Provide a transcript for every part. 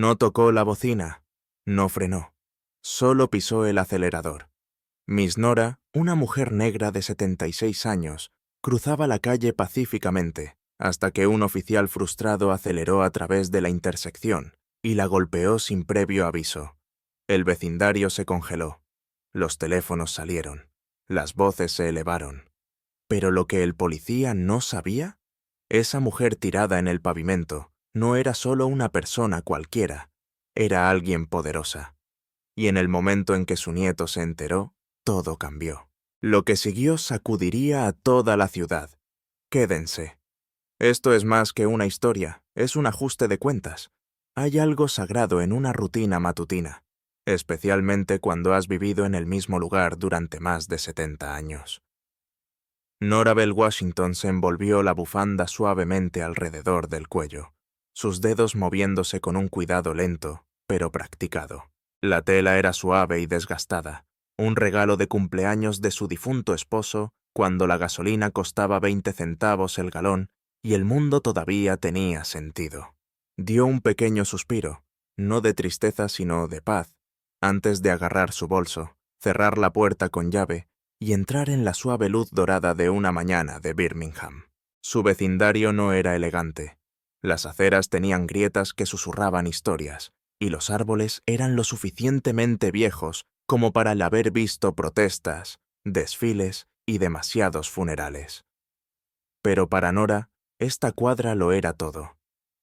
No tocó la bocina, no frenó, solo pisó el acelerador. Miss Nora, una mujer negra de 76 años, cruzaba la calle pacíficamente, hasta que un oficial frustrado aceleró a través de la intersección y la golpeó sin previo aviso. El vecindario se congeló. Los teléfonos salieron. Las voces se elevaron. Pero lo que el policía no sabía, esa mujer tirada en el pavimento no era solo una persona cualquiera, era alguien poderosa. Y en el momento en que su nieto se enteró, todo cambió. Lo que siguió sacudiría a toda la ciudad. Quédense. Esto es más que una historia, es un ajuste de cuentas. Hay algo sagrado en una rutina matutina, especialmente cuando has vivido en el mismo lugar durante más de 70 años. Norabel Washington se envolvió la bufanda suavemente alrededor del cuello, sus dedos moviéndose con un cuidado lento, pero practicado. La tela era suave y desgastada, un regalo de cumpleaños de su difunto esposo cuando la gasolina costaba 20 centavos el galón y el mundo todavía tenía sentido. Dio un pequeño suspiro, no de tristeza sino de paz, antes de agarrar su bolso, cerrar la puerta con llave y entrar en la suave luz dorada de una mañana de Birmingham. Su vecindario no era elegante. Las aceras tenían grietas que susurraban historias, y los árboles eran lo suficientemente viejos como para el haber visto protestas, desfiles y demasiados funerales. Pero para Nora, esta cuadra lo era todo.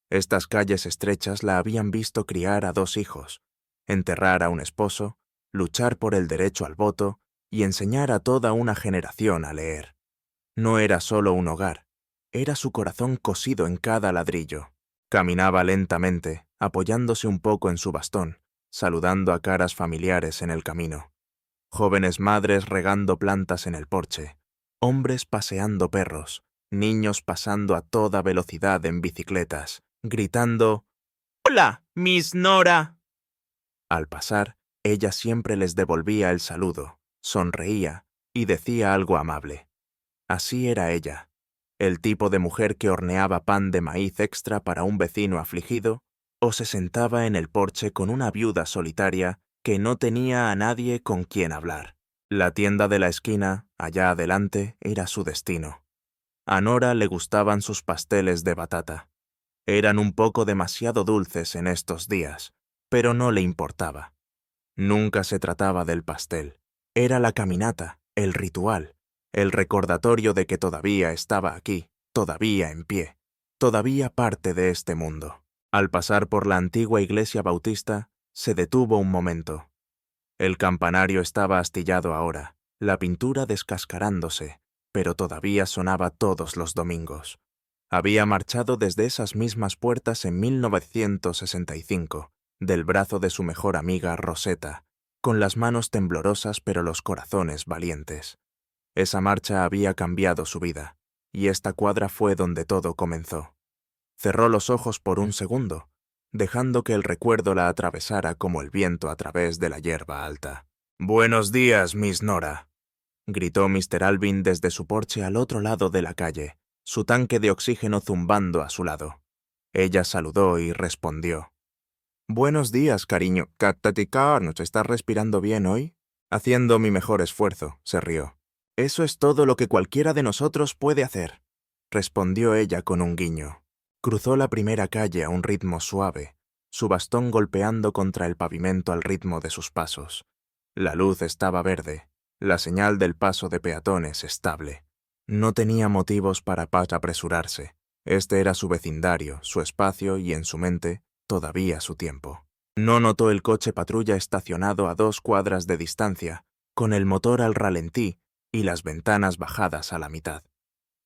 Estas calles estrechas la habían visto criar a 2 hijos, enterrar a un esposo, luchar por el derecho al voto y enseñar a toda una generación a leer. No era solo un hogar, era su corazón cosido en cada ladrillo. Caminaba lentamente, apoyándose un poco en su bastón, saludando a caras familiares en el camino. Jóvenes madres regando plantas en el porche, hombres paseando perros, niños pasando a toda velocidad en bicicletas, gritando «¡Hola, Miss Nora!». Al pasar, ella siempre les devolvía el saludo, sonreía y decía algo amable. Así era ella, el tipo de mujer que horneaba pan de maíz extra para un vecino afligido o se sentaba en el porche con una viuda solitaria que no tenía a nadie con quien hablar. La tienda de la esquina, allá adelante, era su destino. A Nora le gustaban sus pasteles de batata. Eran un poco demasiado dulces en estos días, pero no le importaba. Nunca se trataba del pastel. Era la caminata, el ritual, el recordatorio de que todavía estaba aquí, todavía en pie, todavía parte de este mundo. Al pasar por la antigua iglesia bautista, se detuvo un momento. El campanario estaba astillado ahora, la pintura descascarándose, pero todavía sonaba todos los domingos. Había marchado desde esas mismas puertas en 1965, del brazo de su mejor amiga Rosetta, con las manos temblorosas pero los corazones valientes. Esa marcha había cambiado su vida, y esta cuadra fue donde todo comenzó. Cerró los ojos por un segundo, dejando que el recuerdo la atravesara como el viento a través de la hierba alta. «Buenos días, Miss Nora», gritó Mr. Alvin desde su porche al otro lado de la calle, su tanque de oxígeno zumbando a su lado. Ella saludó y respondió. «Buenos días, cariño. ¿Nos estás respirando bien hoy?» «Haciendo mi mejor esfuerzo», se rió. «Eso es todo lo que cualquiera de nosotros puede hacer», respondió ella con un guiño. Cruzó la primera calle a un ritmo suave, su bastón golpeando contra el pavimento al ritmo de sus pasos. La luz estaba verde, la señal del paso de peatones estable. No tenía motivos para apresurarse. Este era su vecindario, su espacio y, en su mente, todavía su tiempo. No notó el coche patrulla estacionado a 2 cuadras de distancia, con el motor al ralentí y las ventanas bajadas a la mitad.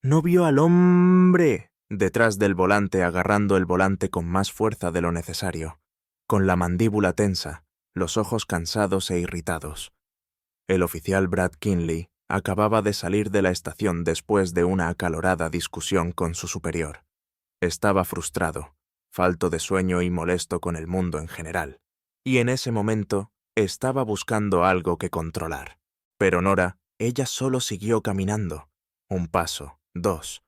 No vio al hombre detrás del volante agarrando el volante con más fuerza de lo necesario, con la mandíbula tensa, los ojos cansados e irritados. El oficial Brad Kinley acababa de salir de la estación después de una acalorada discusión con su superior. Estaba frustrado, falto de sueño y molesto con el mundo en general, y en ese momento estaba buscando algo que controlar. Pero Nora, ella solo siguió caminando. 1 paso, 2.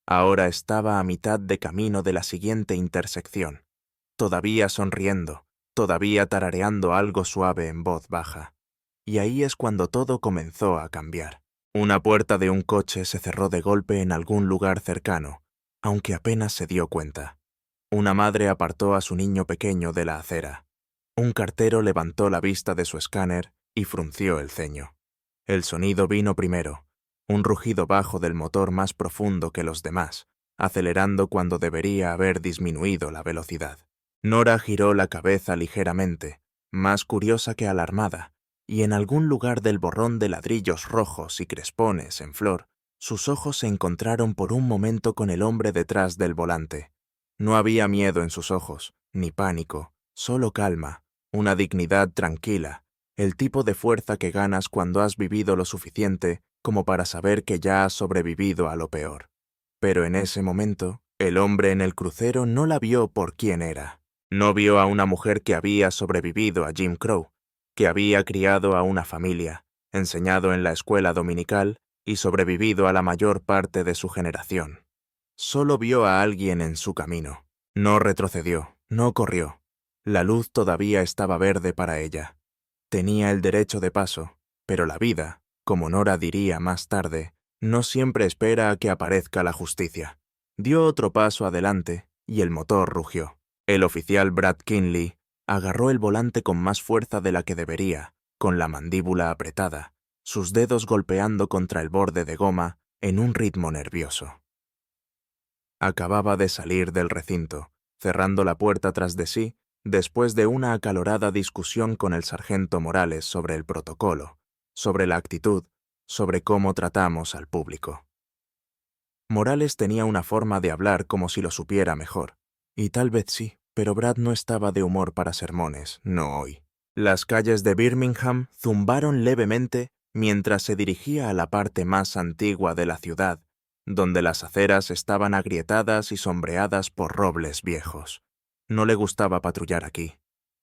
Ahora estaba a mitad de camino de la siguiente intersección. todavía sonriendo, todavía tarareando algo suave en voz baja. Y ahí es cuando todo comenzó a cambiar. Una puerta de un coche se cerró de golpe en algún lugar cercano, aunque apenas se dio cuenta. Una madre apartó a su niño pequeño de la acera. Un cartero levantó la vista de su escáner y frunció el ceño. El sonido vino primero, un rugido bajo del motor más profundo que los demás, acelerando cuando debería haber disminuido la velocidad. Nora giró la cabeza ligeramente, más curiosa que alarmada, y en algún lugar del borrón de ladrillos rojos y crespones en flor, sus ojos se encontraron por un momento con el hombre detrás del volante. No había miedo en sus ojos, ni pánico, solo calma, una dignidad tranquila, el tipo de fuerza que ganas cuando has vivido lo suficiente como para saber que ya has sobrevivido a lo peor. Pero en ese momento, el hombre en el crucero no la vio por quién era. No vio a una mujer que había sobrevivido a Jim Crow, que había criado a una familia, enseñado en la escuela dominical y sobrevivido a la mayor parte de su generación. Solo vio a alguien en su camino. No retrocedió, no corrió. La luz todavía estaba verde para ella. Tenía el derecho de paso, pero la vida, como Nora diría más tarde, no siempre espera a que aparezca la justicia. Dio otro paso adelante y el motor rugió. El oficial Brad Kinley agarró el volante con más fuerza de la que debería, con la mandíbula apretada, sus dedos golpeando contra el borde de goma en un ritmo nervioso. Acababa de salir del recinto, cerrando la puerta tras de sí, después de una acalorada discusión con el sargento Morales sobre el protocolo, sobre la actitud, sobre cómo tratamos al público. Morales tenía una forma de hablar como si lo supiera mejor, y tal vez sí, pero Brad no estaba de humor para sermones, no hoy. Las calles de Birmingham zumbaron levemente mientras se dirigía a la parte más antigua de la ciudad, donde las aceras estaban agrietadas y sombreadas por robles viejos. No le gustaba patrullar aquí.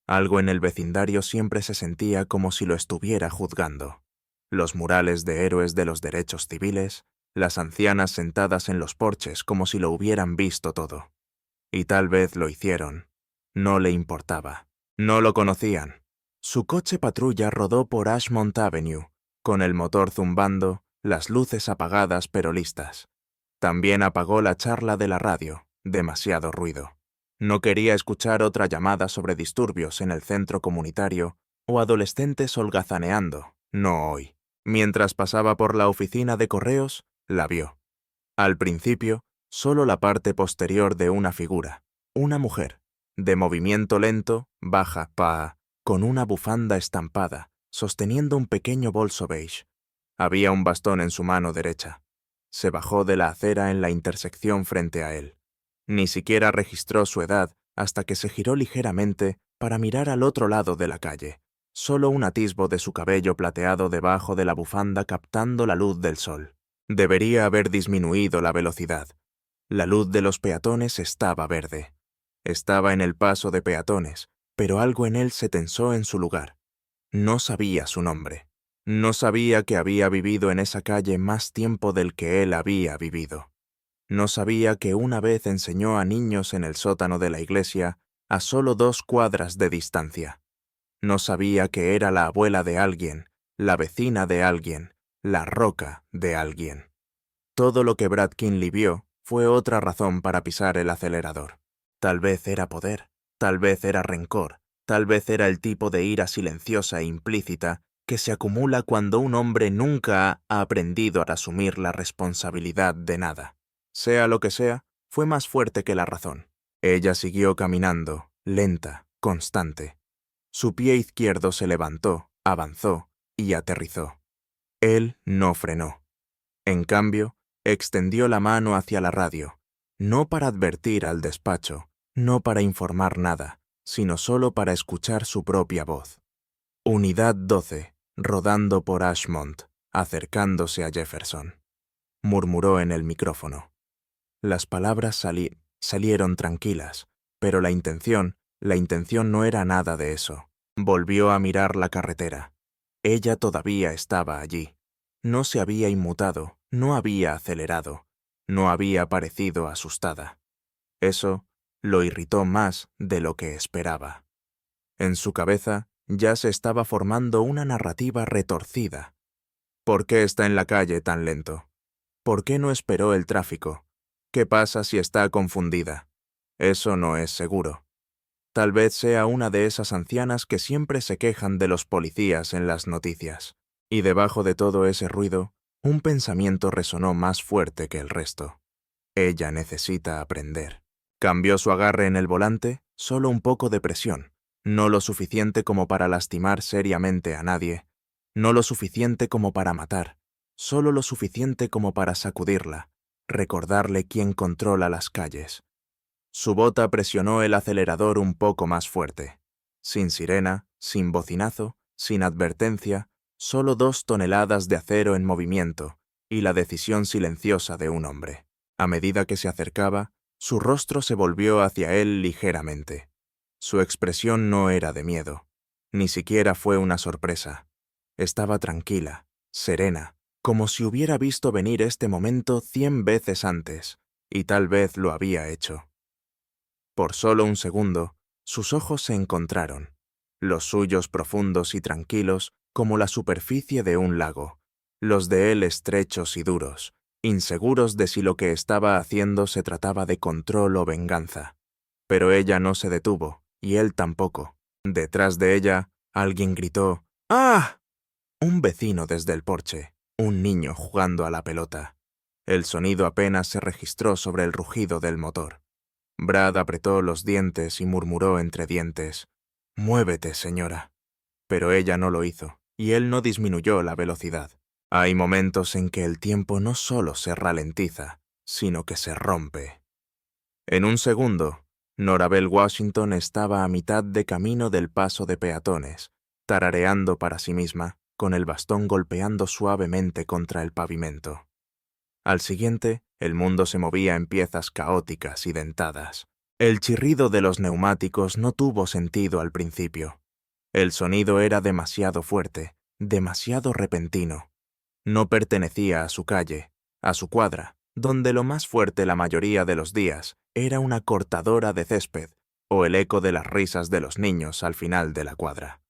Algo en el vecindario siempre se sentía como si lo estuviera juzgando. Los murales de héroes de los derechos civiles, las ancianas sentadas en los porches como si lo hubieran visto todo. Y tal vez lo hicieron. No le importaba. No lo conocían. Su coche patrulla rodó por Ashmont Avenue, con el motor zumbando, las luces apagadas pero listas. También apagó la charla de la radio, demasiado ruido. No quería escuchar otra llamada sobre disturbios en el centro comunitario o adolescentes holgazaneando, no hoy. Mientras pasaba por la oficina de correos, la vio. Al principio, solo la parte posterior de una figura, una mujer, de movimiento lento, baja, con una bufanda estampada, sosteniendo un pequeño bolso beige. Había un bastón en su mano derecha. Se bajó de la acera en la intersección frente a él. Ni siquiera registró su edad hasta que se giró ligeramente para mirar al otro lado de la calle, solo un atisbo de su cabello plateado debajo de la bufanda captando la luz del sol. Debería haber disminuido la velocidad. La luz de los peatones estaba verde. Estaba en el paso de peatones, pero algo en él se tensó en su lugar. No sabía su nombre. No sabía que había vivido en esa calle más tiempo del que él había vivido. No sabía que una vez enseñó a niños en el sótano de la iglesia a solo 2 cuadras de distancia. No sabía que era la abuela de alguien, la vecina de alguien, la roca de alguien. Todo lo que Brad Kinley vio fue otra razón para pisar el acelerador. Tal vez era poder, tal vez era rencor, tal vez era el tipo de ira silenciosa e implícita que se acumula cuando un hombre nunca ha aprendido a asumir la responsabilidad de nada. Sea lo que sea, fue más fuerte que la razón. Ella siguió caminando, lenta, constante. Su pie izquierdo se levantó, avanzó y aterrizó. Él no frenó. En cambio, extendió la mano hacia la radio, no para advertir al despacho, no para informar nada, sino solo para escuchar su propia voz. Unidad 12, rodando por Ashmont, acercándose a Jefferson. Murmuró en el micrófono. Las palabras salieron tranquilas, pero la intención no era nada de eso. Volvió a mirar la carretera. Ella todavía estaba allí. No se había inmutado, no había acelerado, no había parecido asustada. Eso lo irritó más de lo que esperaba. En su cabeza ya se estaba formando una narrativa retorcida. ¿Por qué está en la calle tan lento? ¿Por qué no esperó el tráfico? ¿Qué pasa si está confundida? Eso no es seguro. Tal vez sea una de esas ancianas que siempre se quejan de los policías en las noticias. Y debajo de todo ese ruido, un pensamiento resonó más fuerte que el resto. Ella necesita aprender. Cambió su agarre en el volante, solo un poco de presión, no lo suficiente como para lastimar seriamente a nadie, no lo suficiente como para matar, solo lo suficiente como para sacudirla, recordarle quién controla las calles. Su bota presionó el acelerador un poco más fuerte. Sin sirena, sin bocinazo, sin advertencia, solo 2 toneladas de acero en movimiento y la decisión silenciosa de un hombre. A medida que se acercaba, su rostro se volvió hacia él ligeramente. Su expresión no era de miedo, ni siquiera fue una sorpresa. Estaba tranquila, serena, como si hubiera visto venir este momento 100 veces antes, y tal vez lo había hecho. Por solo un segundo, sus ojos se encontraron, los suyos profundos y tranquilos como la superficie de un lago, los de él estrechos y duros, inseguros de si lo que estaba haciendo se trataba de control o venganza. Pero ella no se detuvo, y él tampoco. Detrás de ella, alguien gritó, ¡ah! Un vecino desde el porche, un niño jugando a la pelota. El sonido apenas se registró sobre el rugido del motor. Brad apretó los dientes y murmuró entre dientes, «Muévete, señora». Pero ella no lo hizo, y él no disminuyó la velocidad. Hay momentos en que el tiempo no solo se ralentiza, sino que se rompe. En un segundo, Norabel Washington estaba a mitad de camino del paso de peatones, tarareando para sí misma, con el bastón golpeando suavemente contra el pavimento. Al siguiente, el mundo se movía en piezas caóticas y dentadas. El chirrido de los neumáticos no tuvo sentido al principio. El sonido era demasiado fuerte, demasiado repentino. No pertenecía a su calle, a su cuadra, donde lo más fuerte la mayoría de los días era una cortadora de césped o el eco de las risas de los niños al final de la cuadra.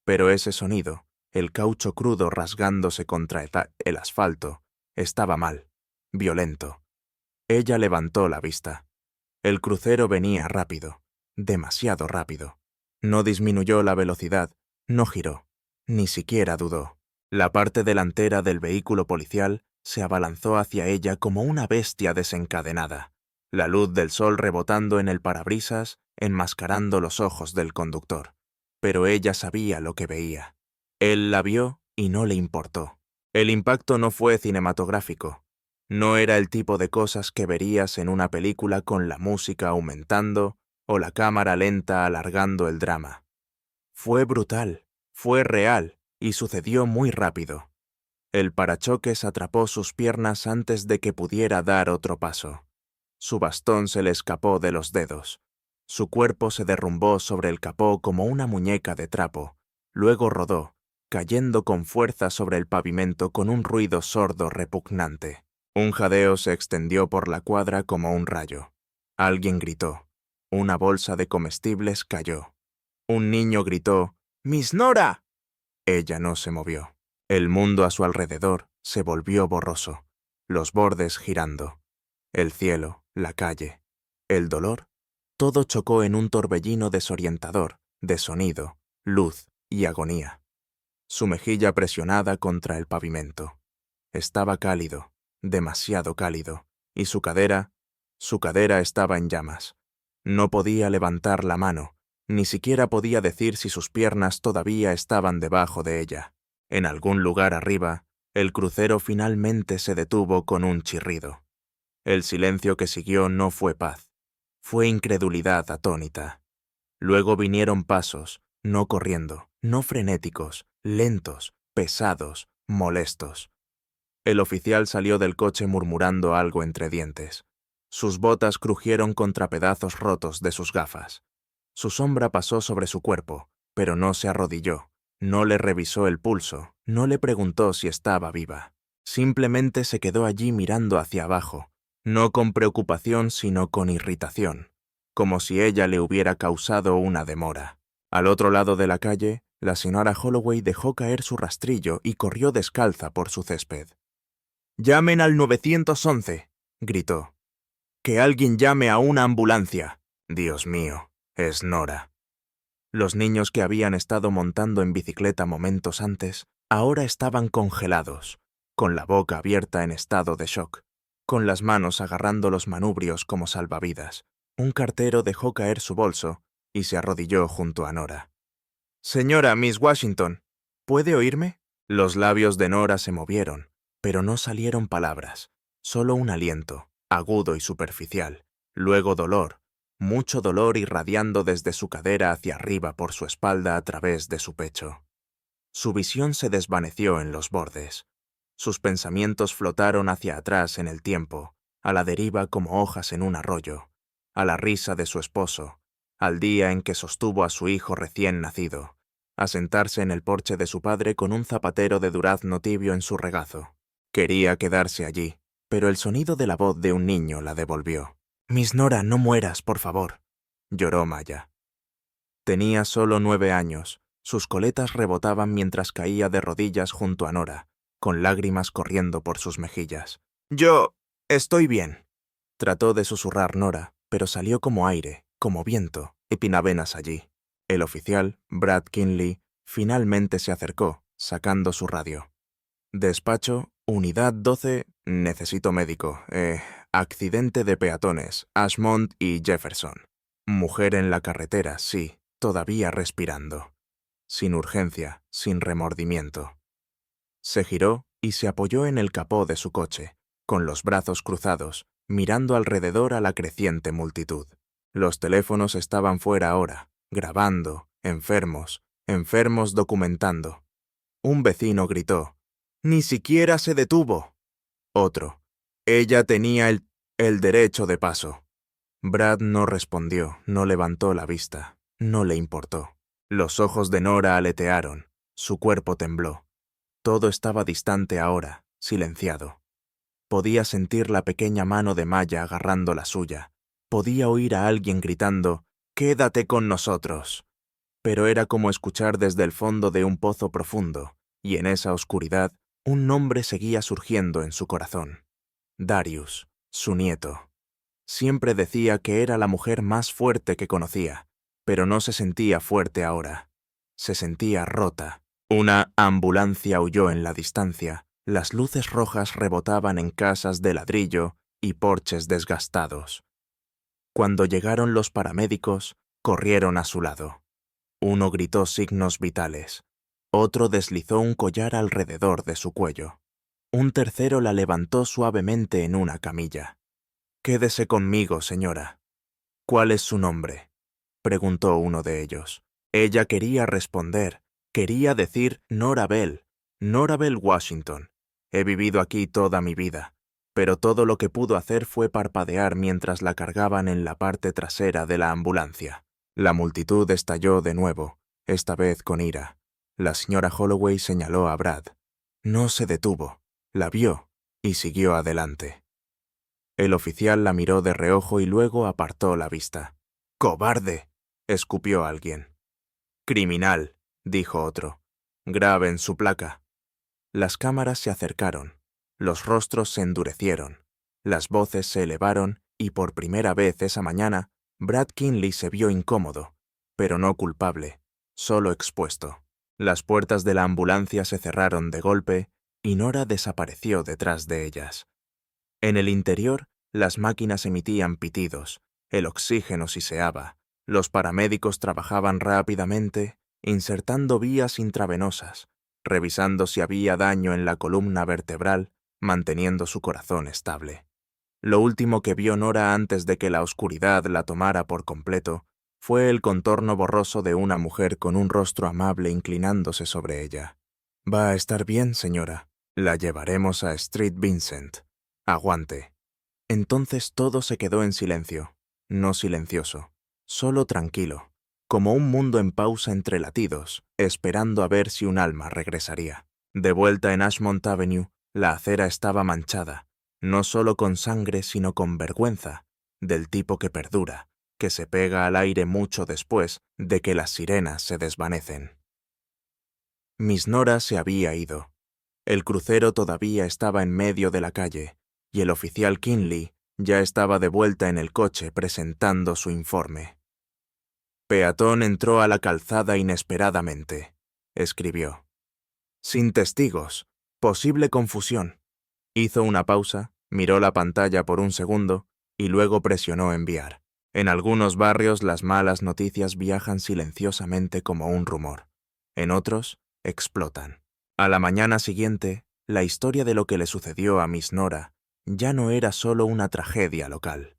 Pero ese sonido, el caucho crudo rasgándose contra el asfalto, estaba mal, violento. Ella levantó la vista. El crucero venía rápido, demasiado rápido. No disminuyó la velocidad, no giró, ni siquiera dudó. La parte delantera del vehículo policial se abalanzó hacia ella como una bestia desencadenada, la luz del sol rebotando en el parabrisas, enmascarando los ojos del conductor. Pero ella sabía lo que veía. Él la vio y no le importó. El impacto no fue cinematográfico. No era el tipo de cosas que verías en una película con la música aumentando o la cámara lenta alargando el drama. Fue brutal, fue real y sucedió muy rápido. El parachoques atrapó sus piernas antes de que pudiera dar otro paso. Su bastón se le escapó de los dedos. Su cuerpo se derrumbó sobre el capó como una muñeca de trapo. Luego rodó, cayendo con fuerza sobre el pavimento con un ruido sordo repugnante. Un jadeo se extendió por la cuadra como un rayo. Alguien gritó. Una bolsa de comestibles cayó. Un niño gritó, «¡Miss Nora!». Ella no se movió. El mundo a su alrededor se volvió borroso, los bordes girando. El cielo, la calle, el dolor, todo chocó en un torbellino desorientador de sonido, luz y agonía. Su mejilla presionada contra el pavimento. Estaba cálido, demasiado cálido, y su cadera estaba en llamas. No podía levantar la mano, ni siquiera podía decir si sus piernas todavía estaban debajo de ella. En algún lugar arriba, el crucero finalmente se detuvo con un chirrido. El silencio que siguió no fue paz, fue incredulidad atónita. Luego vinieron pasos, no corriendo, no frenéticos, lentos, pesados, molestos. El oficial salió del coche murmurando algo entre dientes. Sus botas crujieron contra pedazos rotos de sus gafas. Su sombra pasó sobre su cuerpo, pero no se arrodilló, no le revisó el pulso, no le preguntó si estaba viva. Simplemente se quedó allí mirando hacia abajo, no con preocupación sino con irritación, como si ella le hubiera causado una demora. Al otro lado de la calle, la señora Holloway dejó caer su rastrillo y corrió descalza por su césped. «¡Llamen al 911!», gritó. «¡Que alguien llame a una ambulancia! Dios mío, es Nora». Los niños que habían estado montando en bicicleta momentos antes, ahora estaban congelados, con la boca abierta en estado de shock, con las manos agarrando los manubrios como salvavidas. Un cartero dejó caer su bolso y se arrodilló junto a Nora. «Señora Miss Washington, ¿puede oírme?». Los labios de Nora se movieron, pero no salieron palabras, solo un aliento, agudo y superficial, luego dolor, mucho dolor irradiando desde su cadera hacia arriba por su espalda a través de su pecho. Su visión se desvaneció en los bordes. Sus pensamientos flotaron hacia atrás en el tiempo, a la deriva como hojas en un arroyo, a la risa de su esposo, al día en que sostuvo a su hijo recién nacido, a sentarse en el porche de su padre con un zapatero de durazno tibio en su regazo. Quería quedarse allí, pero el sonido de la voz de un niño la devolvió. «Miss Nora, no mueras, por favor», lloró Maya. Tenía solo 9 años. Sus coletas rebotaban mientras caía de rodillas junto a Nora, con lágrimas corriendo por sus mejillas. «Yo estoy bien», trató de susurrar Nora, pero salió como aire, como viento, epinavenas allí. El oficial, Brad Kinley, finalmente se acercó, sacando su radio. «Despacho, Unidad 12, necesito médico. Accidente de peatones, Ashmont y Jefferson. Mujer en la carretera, sí, todavía respirando. Sin urgencia, sin remordimiento». Se giró y se apoyó en el capó de su coche, con los brazos cruzados, mirando alrededor a la creciente multitud. Los teléfonos estaban fuera ahora, grabando, enfermos documentando. Un vecino gritó: «¡Ni siquiera se detuvo!». Otro: «Ella tenía el derecho de paso». Brad no respondió, no levantó la vista, no le importó. Los ojos de Nora aletearon, su cuerpo tembló. Todo estaba distante ahora, silenciado. Podía sentir la pequeña mano de Maya agarrando la suya. Podía oír a alguien gritando: «¡Quédate con nosotros!». Pero era como escuchar desde el fondo de un pozo profundo, y en esa oscuridad, un nombre seguía surgiendo en su corazón. Darius, su nieto. Siempre decía que era la mujer más fuerte que conocía, pero no se sentía fuerte ahora. Se sentía rota. Una ambulancia huyó en la distancia. Las luces rojas rebotaban en casas de ladrillo y porches desgastados. Cuando llegaron los paramédicos, corrieron a su lado. Uno gritó signos vitales. Otro deslizó un collar alrededor de su cuello. Un tercero la levantó suavemente en una camilla. «Quédese conmigo, señora». «¿Cuál es su nombre?», preguntó uno de ellos. Ella quería responder, quería decir Nora Bell Washington. «He vivido aquí toda mi vida», pero todo lo que pudo hacer fue parpadear mientras la cargaban en la parte trasera de la ambulancia. La multitud estalló de nuevo, esta vez con ira. La señora Holloway señaló a Brad. No se detuvo, la vio y siguió adelante. El oficial la miró de reojo y luego apartó la vista. «¡Cobarde!», escupió alguien. «Criminal», dijo otro. «Graben su placa». Las cámaras se acercaron, los rostros se endurecieron, las voces se elevaron y por primera vez esa mañana Brad Kinley se vio incómodo, pero no culpable, solo expuesto. Las puertas de la ambulancia se cerraron de golpe y Nora desapareció detrás de ellas. En el interior, las máquinas emitían pitidos, el oxígeno siseaba, los paramédicos trabajaban rápidamente, insertando vías intravenosas, revisando si había daño en la columna vertebral, manteniendo su corazón estable. Lo último que vio Nora antes de que la oscuridad la tomara por completo fue el contorno borroso de una mujer con un rostro amable inclinándose sobre ella. «Va a estar bien, señora. La llevaremos a Street Vincent. Aguante». Entonces todo se quedó en silencio, no silencioso, solo tranquilo, como un mundo en pausa entre latidos, esperando a ver si un alma regresaría. De vuelta en Ashmont Avenue, la acera estaba manchada, no solo con sangre sino con vergüenza, del tipo que perdura, que se pega al aire mucho después de que las sirenas se desvanecen. Miss Nora se había ido. El crucero todavía estaba en medio de la calle, y el oficial Kinley ya estaba de vuelta en el coche presentando su informe. Peatón entró a la calzada inesperadamente, escribió. Sin testigos, posible confusión. Hizo una pausa, miró la pantalla por un segundo y luego presionó enviar. En algunos barrios las malas noticias viajan silenciosamente como un rumor. En otros, explotan. A la mañana siguiente, la historia de lo que le sucedió a Miss Nora ya no era solo una tragedia local.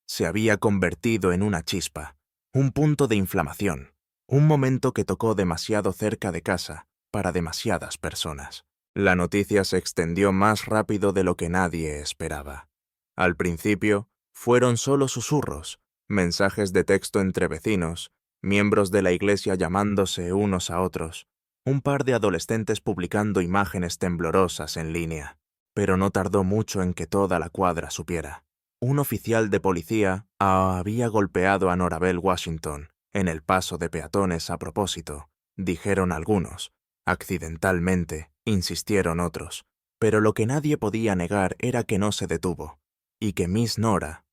Se había convertido en una chispa, un punto de inflamación, un momento que tocó demasiado cerca de casa para demasiadas personas. La noticia se extendió más rápido de lo que nadie esperaba. Al principio, fueron solo susurros, mensajes de texto entre vecinos, miembros de la iglesia llamándose unos a otros, un par de adolescentes publicando imágenes temblorosas en línea. Pero no tardó mucho en que toda la cuadra supiera. Un oficial de policía había golpeado a Norabel Washington en el paso de peatones a propósito, dijeron algunos. Accidentalmente, insistieron otros. Pero lo que nadie podía negar era que no se detuvo, y que Miss Nora,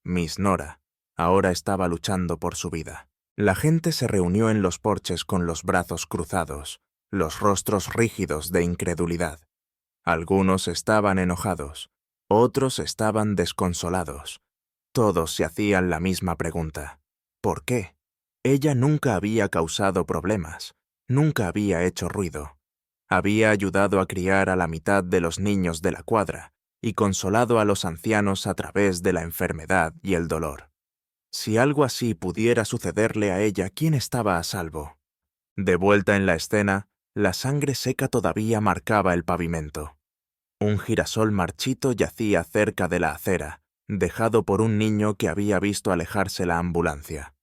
ahora estaba luchando por su vida. La gente se reunió en los porches con los brazos cruzados, los rostros rígidos de incredulidad. Algunos estaban enojados, otros estaban desconsolados. Todos se hacían la misma pregunta. ¿Por qué? Ella nunca había causado problemas, nunca había hecho ruido. Había ayudado a criar a la mitad de los niños de la cuadra y consolado a los ancianos a través de la enfermedad y el dolor. Si algo así pudiera sucederle a ella, ¿quién estaba a salvo? De vuelta en la escena, la sangre seca todavía marcaba el pavimento. Un girasol marchito yacía cerca de la acera, dejado por un niño que había visto alejarse la ambulancia.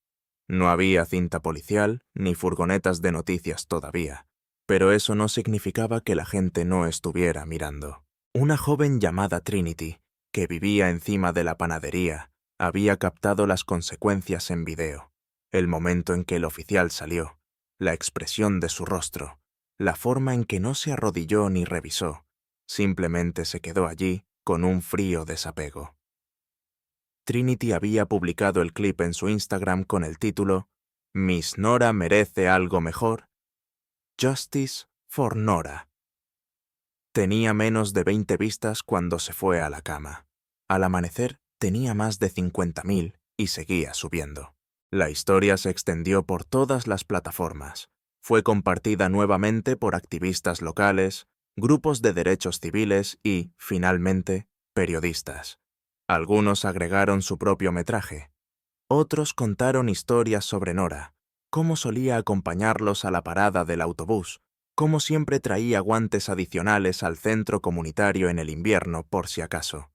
No había cinta policial ni furgonetas de noticias todavía, pero eso no significaba que la gente no estuviera mirando. Una joven llamada Trinity, que vivía encima de la panadería, había captado las consecuencias en video. El momento en que el oficial salió, la expresión de su rostro, la forma en que no se arrodilló ni revisó, simplemente se quedó allí con un frío desapego. Trinity había publicado el clip en su Instagram con el título «Miss Nora merece algo mejor. Justice for Nora». Tenía menos de 20 vistas cuando se fue a la cama. Al amanecer tenía más de 50.000 y seguía subiendo. La historia se extendió por todas las plataformas. Fue compartida nuevamente por activistas locales, grupos de derechos civiles y, finalmente, periodistas. Algunos agregaron su propio metraje. Otros contaron historias sobre Nora, cómo solía acompañarlos a la parada del autobús, cómo siempre traía guantes adicionales al centro comunitario en el invierno por si acaso.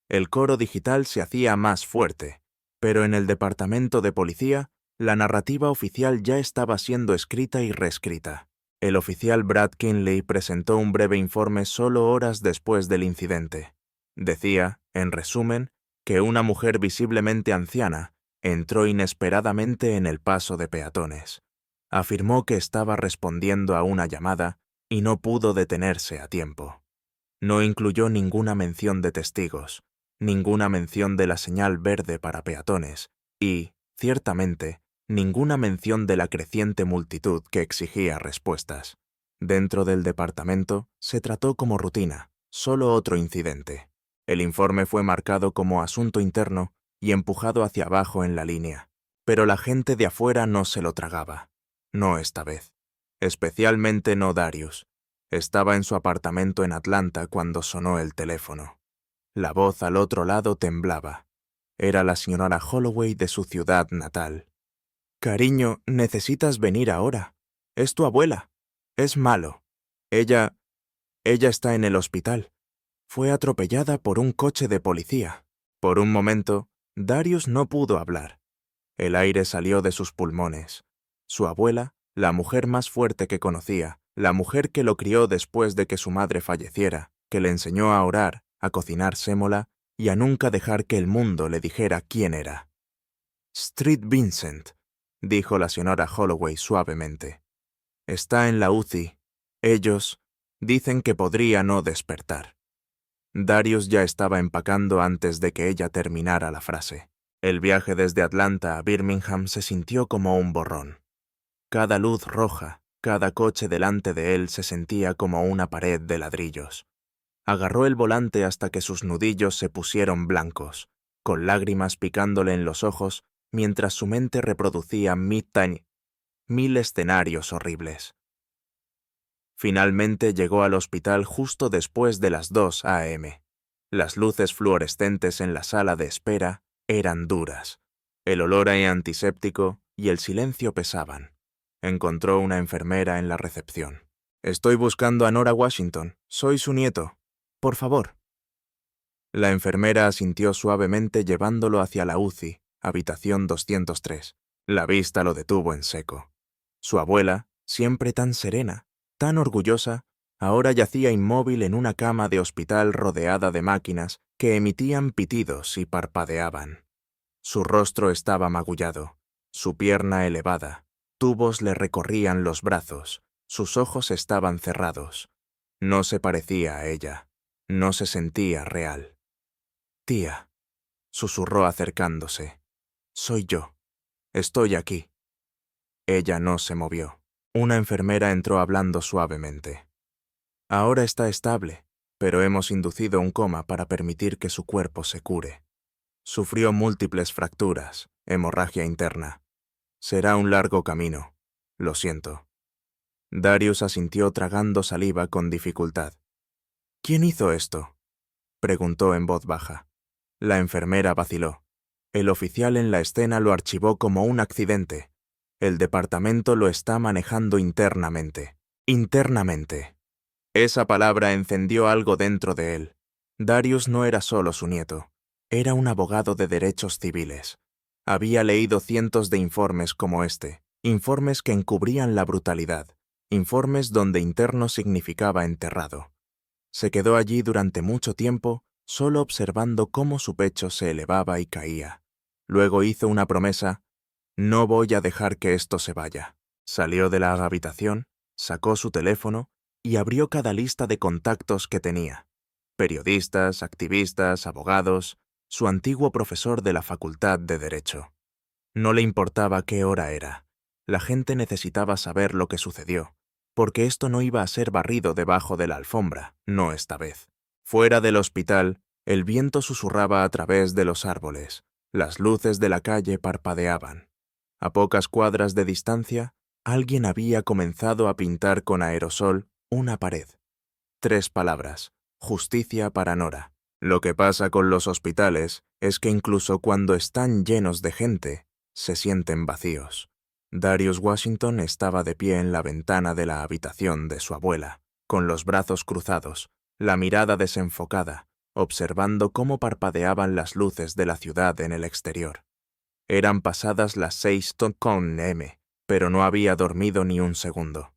El coro digital se hacía más fuerte, pero en el departamento de policía, la narrativa oficial ya estaba siendo escrita y reescrita. El oficial Brad Kinley presentó un breve informe solo horas después del incidente. Decía, en resumen, que una mujer visiblemente anciana entró inesperadamente en el paso de peatones. Afirmó que estaba respondiendo a una llamada y no pudo detenerse a tiempo. No incluyó ninguna mención de testigos, ninguna mención de la señal verde para peatones y, ciertamente, ninguna mención de la creciente multitud que exigía respuestas. Dentro del departamento se trató como rutina, solo otro incidente. El informe fue marcado como asunto interno y empujado hacia abajo en la línea, pero la gente de afuera no se lo tragaba. No esta vez. Especialmente no Darius. Estaba en su apartamento en Atlanta cuando sonó el teléfono. La voz al otro lado temblaba. Era la señora Holloway de su ciudad natal. «Cariño, necesitas venir ahora. Es tu abuela. Es malo. Ella está en el hospital. Fue atropellada por un coche de policía». Por un momento, Darius no pudo hablar. El aire salió de sus pulmones. Su abuela, la mujer más fuerte que conocía, la mujer que lo crió después de que su madre falleciera, que le enseñó a orar, a cocinar sémola y a nunca dejar que el mundo le dijera quién era. Street Vincent, dijo la señora Holloway suavemente. Está en la UCI. Ellos dicen que podría no despertar. Darius ya estaba empacando antes de que ella terminara la frase. El viaje desde Atlanta a Birmingham se sintió como un borrón. Cada luz roja, cada coche delante de él se sentía como una pared de ladrillos. Agarró el volante hasta que sus nudillos se pusieron blancos, con lágrimas picándole en los ojos mientras su mente reproducía mil escenarios horribles. Finalmente llegó al hospital justo después de las 2 a.m. Las luces fluorescentes en la sala de espera eran duras. El olor a antiséptico y el silencio pesaban. Encontró una enfermera en la recepción. «Estoy buscando a Nora Washington. Soy su nieto. Por favor». La enfermera asintió suavemente llevándolo hacia la UCI, habitación 203. La vista lo detuvo en seco. Su abuela, siempre tan serena, tan orgullosa, ahora yacía inmóvil en una cama de hospital rodeada de máquinas que emitían pitidos y parpadeaban. Su rostro estaba magullado, su pierna elevada, tubos le recorrían los brazos, sus ojos estaban cerrados. No se parecía a ella, no se sentía real. «Tía», susurró acercándose, «soy yo. Estoy aquí». Ella no se movió. Una enfermera entró hablando suavemente. «Ahora está estable, pero hemos inducido un coma para permitir que su cuerpo se cure. Sufrió múltiples fracturas, hemorragia interna. Será un largo camino. Lo siento». Darius asintió tragando saliva con dificultad. «¿Quién hizo esto?», preguntó en voz baja. La enfermera vaciló. El oficial en la escena lo archivó como un accidente. El departamento lo está manejando internamente. Internamente. Esa palabra encendió algo dentro de él. Darius no era solo su nieto. Era un abogado de derechos civiles. Había leído cientos de informes como este, informes que encubrían la brutalidad, informes donde interno significaba enterrado. Se quedó allí durante mucho tiempo, solo observando cómo su pecho se elevaba y caía. Luego hizo una promesa: «No voy a dejar que esto se vaya». Salió de la habitación, sacó su teléfono y abrió cada lista de contactos que tenía. Periodistas, activistas, abogados, su antiguo profesor de la Facultad de Derecho. No le importaba qué hora era. La gente necesitaba saber lo que sucedió, porque esto no iba a ser barrido debajo de la alfombra, no esta vez. Fuera del hospital, el viento susurraba a través de los árboles. Las luces de la calle parpadeaban. A pocas cuadras de distancia, alguien había comenzado a pintar con aerosol una pared. 3 palabras: justicia para Nora. Lo que pasa con los hospitales es que incluso cuando están llenos de gente, se sienten vacíos. Darius Washington estaba de pie en la ventana de la habitación de su abuela, con los brazos cruzados, la mirada desenfocada, observando cómo parpadeaban las luces de la ciudad en el exterior. Eran pasadas las 6:00 pero no había dormido ni un segundo.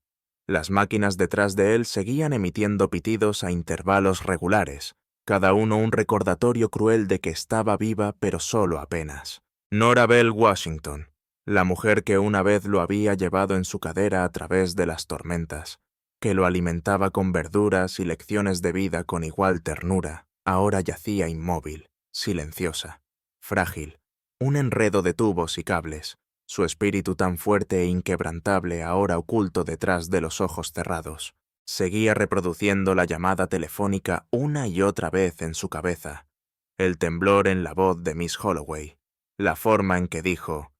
Las máquinas detrás de él seguían emitiendo pitidos a intervalos regulares, cada uno un recordatorio cruel de que estaba viva pero solo apenas. Nora Bell Washington, la mujer que una vez lo había llevado en su cadera a través de las tormentas, que lo alimentaba con verduras y lecciones de vida con igual ternura, ahora yacía inmóvil, silenciosa, frágil, un enredo de tubos y cables, su espíritu tan fuerte e inquebrantable ahora oculto detrás de los ojos cerrados. Seguía reproduciendo la llamada telefónica una y otra vez en su cabeza, el temblor en la voz de Miss Holloway, la forma en que dijo: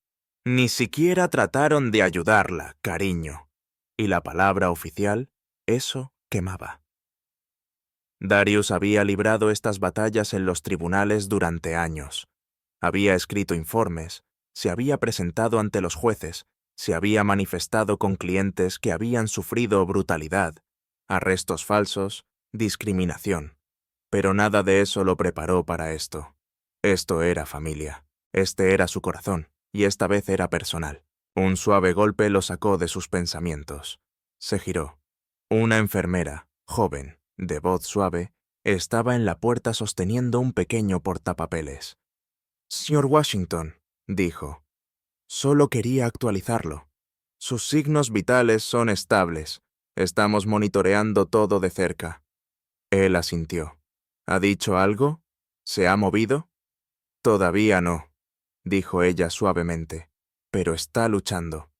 «Ni siquiera trataron de ayudarla, cariño». Y la palabra oficial, eso quemaba. Darius había librado estas batallas en los tribunales durante años. Había escrito informes, se había presentado ante los jueces, se había manifestado con clientes que habían sufrido brutalidad, arrestos falsos, discriminación. Pero nada de eso lo preparó para esto. Esto era familia, este era su corazón, y esta vez era personal. Un suave golpe lo sacó de sus pensamientos. Se giró. Una enfermera, joven, de voz suave, estaba en la puerta sosteniendo un pequeño portapapeles. «Señor Washington», dijo, Solo quería actualizarlo. Sus signos vitales son estables. Estamos monitoreando todo de cerca. Él asintió. ¿Ha dicho algo? ¿Se ha movido? Todavía no, dijo ella suavemente, pero está luchando.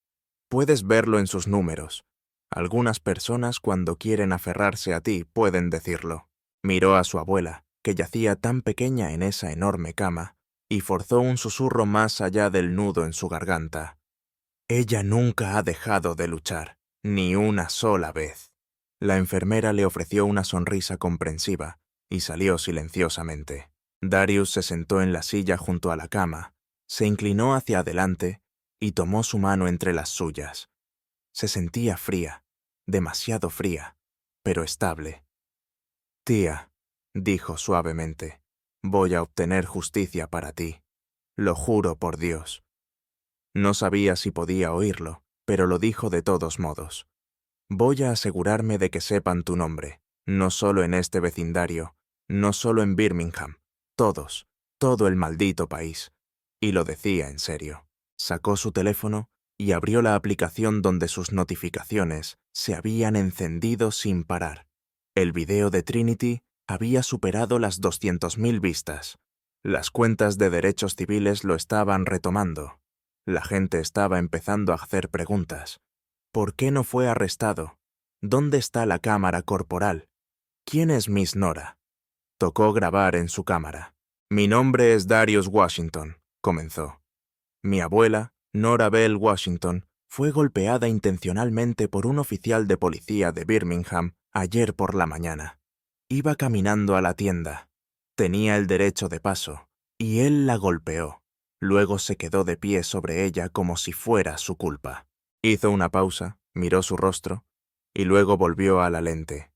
Puedes verlo en sus números. Algunas personas cuando quieren aferrarse a ti pueden decirlo. Miró a su abuela, que yacía tan pequeña en esa enorme cama, y forzó un susurro más allá del nudo en su garganta. Ella nunca ha dejado de luchar, ni una sola vez. La enfermera le ofreció una sonrisa comprensiva y salió silenciosamente. Darius se sentó en la silla junto a la cama, se inclinó hacia adelante y tomó su mano entre las suyas. Se sentía fría, demasiado fría, pero estable. Tía, dijo suavemente, voy a obtener justicia para ti. Lo juro por Dios. No sabía si podía oírlo, pero lo dijo de todos modos. Voy a asegurarme de que sepan tu nombre, no solo en este vecindario, no solo en Birmingham, todos, todo el maldito país. Y lo decía en serio. Sacó su teléfono y abrió la aplicación donde sus notificaciones se habían encendido sin parar. El video de Trinity había superado las 200.000 vistas. Las cuentas de derechos civiles lo estaban retomando. La gente estaba empezando a hacer preguntas. ¿Por qué no fue arrestado? ¿Dónde está la cámara corporal? ¿Quién es Miss Nora? Tocó grabar en su cámara. Mi nombre es Darius Washington, comenzó. Mi abuela, Nora Bell Washington, fue golpeada intencionalmente por un oficial de policía de Birmingham ayer por la mañana. Iba caminando a la tienda. Tenía el derecho de paso, y él la golpeó. Luego se quedó de pie sobre ella como si fuera su culpa. Hizo una pausa, miró su rostro, y luego volvió a la lente.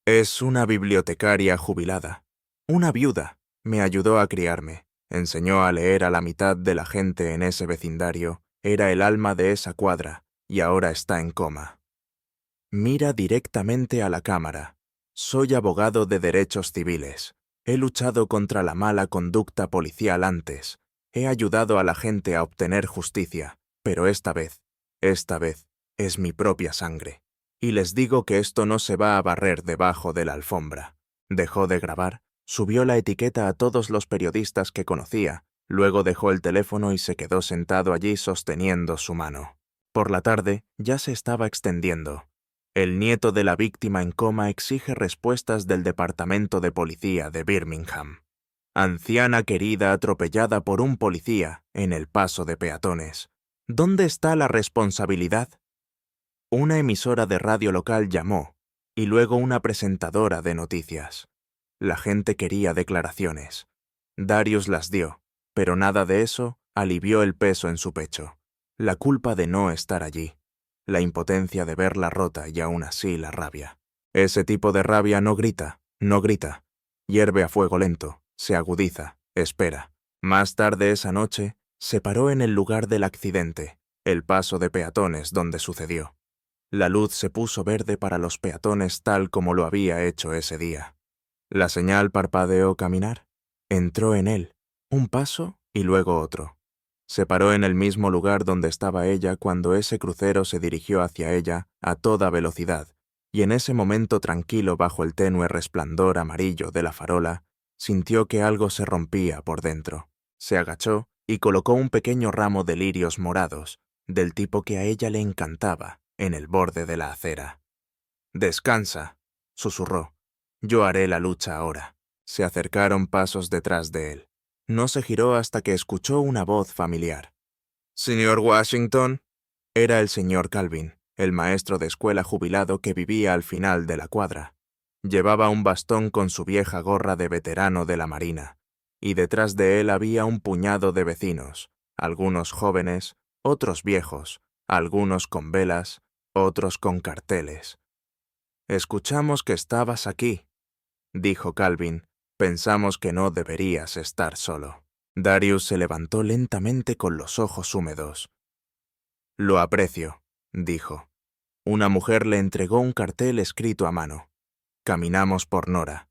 Es una bibliotecaria jubilada. Una viuda. Me ayudó a criarme. Enseñó a leer a la mitad de la gente en ese vecindario. Era el alma de esa cuadra, y ahora está en coma. Mira directamente a la cámara. Soy abogado de derechos civiles. He luchado contra la mala conducta policial antes. He ayudado a la gente a obtener justicia, pero esta vez, es mi propia sangre. Y les digo que esto no se va a barrer debajo de la alfombra. Dejó de grabar, subió la etiqueta a todos los periodistas que conocía, luego dejó el teléfono y se quedó sentado allí sosteniendo su mano. Por la tarde ya se estaba extendiendo. El nieto de la víctima en coma exige respuestas del departamento de policía de Birmingham. Anciana querida atropellada por un policía en el paso de peatones. ¿Dónde está la responsabilidad? Una emisora de radio local llamó, y luego una presentadora de noticias. La gente quería declaraciones. Darius las dio, pero nada de eso alivió el peso en su pecho. La culpa de no estar allí. La impotencia de verla rota y aún así la rabia. Ese tipo de rabia no grita, no grita. Hierve a fuego lento, se agudiza, espera. Más tarde esa noche, se paró en el lugar del accidente, el paso de peatones donde sucedió. La luz se puso verde para los peatones tal como lo había hecho ese día. La señal parpadeó caminar. Entró en él, un paso y luego otro. Se paró en el mismo lugar donde estaba ella cuando ese crucero se dirigió hacia ella a toda velocidad, y en ese momento tranquilo bajo el tenue resplandor amarillo de la farola, sintió que algo se rompía por dentro. Se agachó y colocó un pequeño ramo de lirios morados, del tipo que a ella le encantaba, en el borde de la acera. «Descansa», susurró. «Yo haré la lucha ahora». Se acercaron pasos detrás de él. No se giró hasta que escuchó una voz familiar. «¿Señor Washington?» Era el señor Calvin, el maestro de escuela jubilado que vivía al final de la cuadra. Llevaba un bastón con su vieja gorra de veterano de la marina, y detrás de él había un puñado de vecinos, algunos jóvenes, otros viejos, algunos con velas, otros con carteles. «Escuchamos que estabas aquí», dijo Calvin. «Pensamos que no deberías estar solo». Darius se levantó lentamente con los ojos húmedos. «Lo aprecio», dijo. Una mujer le entregó un cartel escrito a mano. «Caminamos por Nora».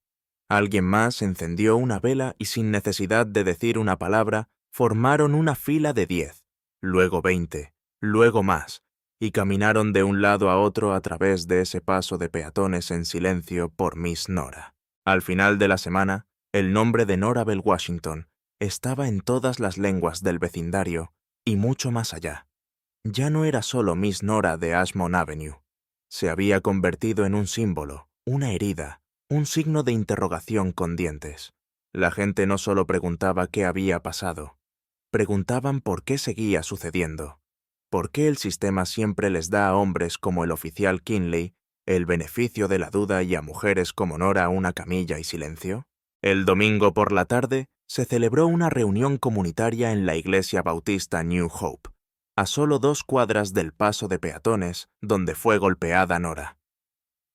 Alguien más encendió una vela y sin necesidad de decir una palabra, formaron una fila de 10. luego 20, luego más, y caminaron de un lado a otro a través de ese paso de peatones en silencio por Miss Nora. Al final de la semana, el nombre de Nora Bell Washington estaba en todas las lenguas del vecindario y mucho más allá. Ya no era solo Miss Nora de Ashmont Avenue. Se había convertido en un símbolo, una herida, un signo de interrogación con dientes. La gente no solo preguntaba qué había pasado, preguntaban por qué seguía sucediendo. ¿Por qué el sistema siempre les da a hombres como el oficial Kinley el beneficio de la duda y a mujeres como Nora una camilla y silencio? El domingo por la tarde se celebró una reunión comunitaria en la iglesia bautista New Hope, a solo 2 cuadras del paso de peatones donde fue golpeada Nora.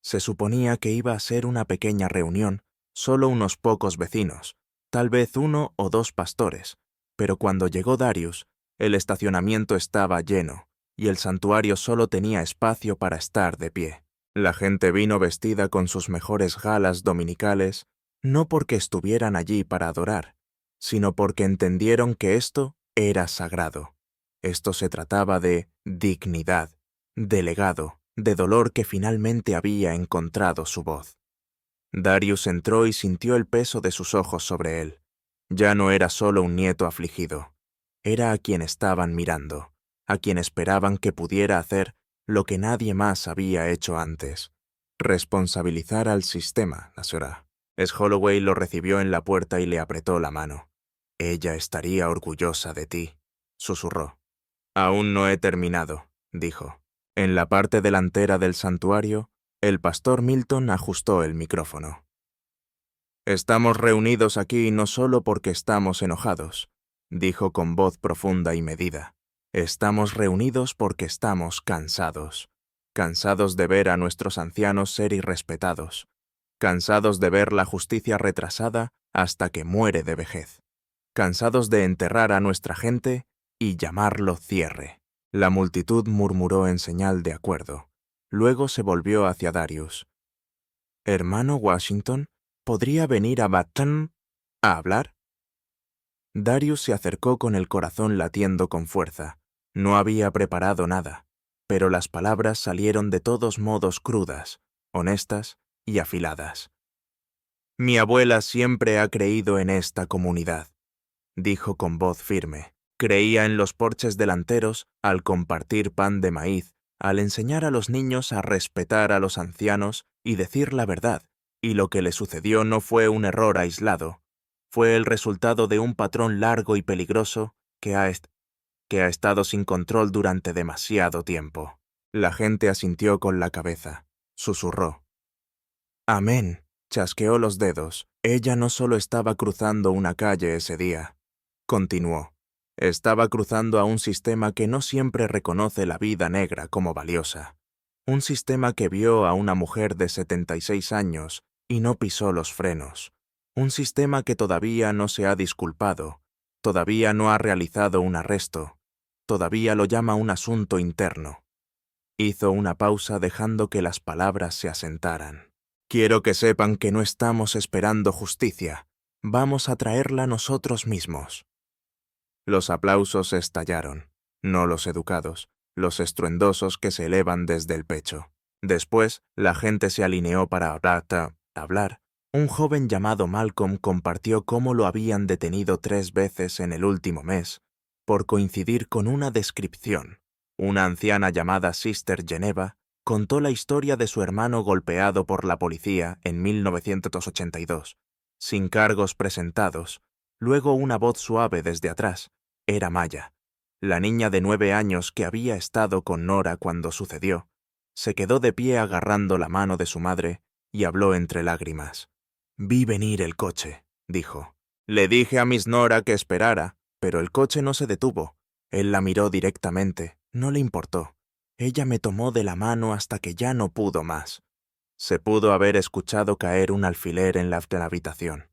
Se suponía que iba a ser una pequeña reunión, solo unos pocos vecinos, tal vez 1 o 2 pastores, pero cuando llegó Darius, el estacionamiento estaba lleno y el santuario solo tenía espacio para estar de pie. La gente vino vestida con sus mejores galas dominicales, no porque estuvieran allí para adorar, sino porque entendieron que esto era sagrado. Esto se trataba de dignidad, de legado, de dolor que finalmente había encontrado su voz. Darius entró y sintió el peso de sus ojos sobre él. Ya no era solo un nieto afligido, era a quien estaban mirando, a quien esperaban que pudiera hacer lo que nadie más había hecho antes: responsabilizar al sistema, la señora. Holloway lo recibió en la puerta y le apretó la mano. «Ella estaría orgullosa de ti», susurró. «Aún no he terminado», dijo. En la parte delantera del santuario, el pastor Milton ajustó el micrófono. «Estamos reunidos aquí no solo porque estamos enojados», dijo con voz profunda y medida. «Estamos reunidos porque estamos cansados. Cansados de ver a nuestros ancianos ser irrespetados. Cansados de ver la justicia retrasada hasta que muere de vejez. Cansados de enterrar a nuestra gente y llamarlo cierre». La multitud murmuró en señal de acuerdo. Luego se volvió hacia Darius. «Hermano Washington, ¿podría venir a Baton a hablar?» Darius se acercó con el corazón latiendo con fuerza. No había preparado nada, pero las palabras salieron de todos modos crudas, honestas y afiladas. «Mi abuela siempre ha creído en esta comunidad», dijo con voz firme. «Creía en los porches delanteros al compartir pan de maíz, al enseñar a los niños a respetar a los ancianos y decir la verdad, y lo que le sucedió no fue un error aislado, fue el resultado de un patrón largo y peligroso que ha estado sin control durante demasiado tiempo». La gente asintió con la cabeza, susurró. «Amén», chasqueó los dedos. Ella no solo estaba cruzando una calle ese día, continuó. Estaba cruzando a un sistema que no siempre reconoce la vida negra como valiosa. Un sistema que vio a una mujer de 76 años y no pisó los frenos. Un sistema que todavía no se ha disculpado, todavía no ha realizado un arresto, todavía lo llama un asunto interno. Hizo una pausa dejando que las palabras se asentaran. «Quiero que sepan que no estamos esperando justicia. Vamos a traerla nosotros mismos». Los aplausos estallaron, no los educados, los estruendosos que se elevan desde el pecho. Después, la gente se alineó para hablar. Un joven llamado Malcolm compartió cómo lo habían detenido 3 veces en el último mes, por coincidir con una descripción. Una anciana llamada Sister Geneva contó la historia de su hermano golpeado por la policía en 1982, sin cargos presentados. Luego una voz suave desde atrás. Era Maya, la niña de 9 años que había estado con Nora cuando sucedió. Se quedó de pie agarrando la mano de su madre y habló entre lágrimas. «Vi venir el coche», dijo. «Le dije a Miss Nora que esperara, pero el coche no se detuvo. Él la miró directamente, no le importó. Ella me tomó de la mano hasta que ya no pudo más». Se pudo haber escuchado caer un alfiler en la habitación.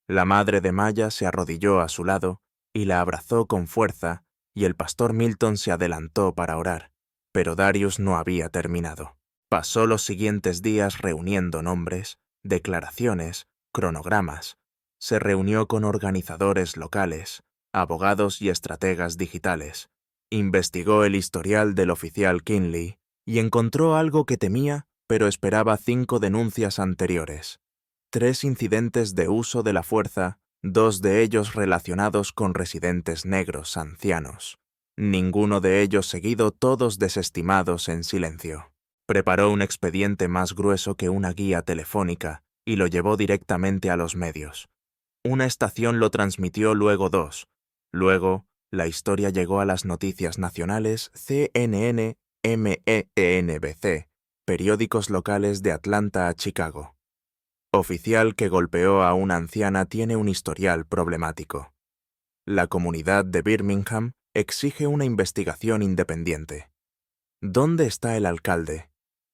La madre de Maya se arrodilló a su lado y la abrazó con fuerza, y el pastor Milton se adelantó para orar, pero Darius no había terminado. Pasó los siguientes días reuniendo nombres, declaraciones, cronogramas. Se reunió con organizadores locales, abogados y estrategas digitales. Investigó el historial del oficial Kinley y encontró algo que temía, pero esperaba 5 denuncias anteriores. 3 incidentes de uso de la fuerza, 2 de ellos relacionados con residentes negros ancianos. Ninguno de ellos seguido, todos desestimados en silencio. Preparó un expediente más grueso que una guía telefónica y lo llevó directamente a los medios. Una estación lo transmitió, luego 2. Luego, la historia llegó a las noticias nacionales CNN, MENBC, periódicos locales de Atlanta a Chicago. Oficial que golpeó a una anciana tiene un historial problemático. La comunidad de Birmingham exige una investigación independiente. ¿Dónde está el alcalde?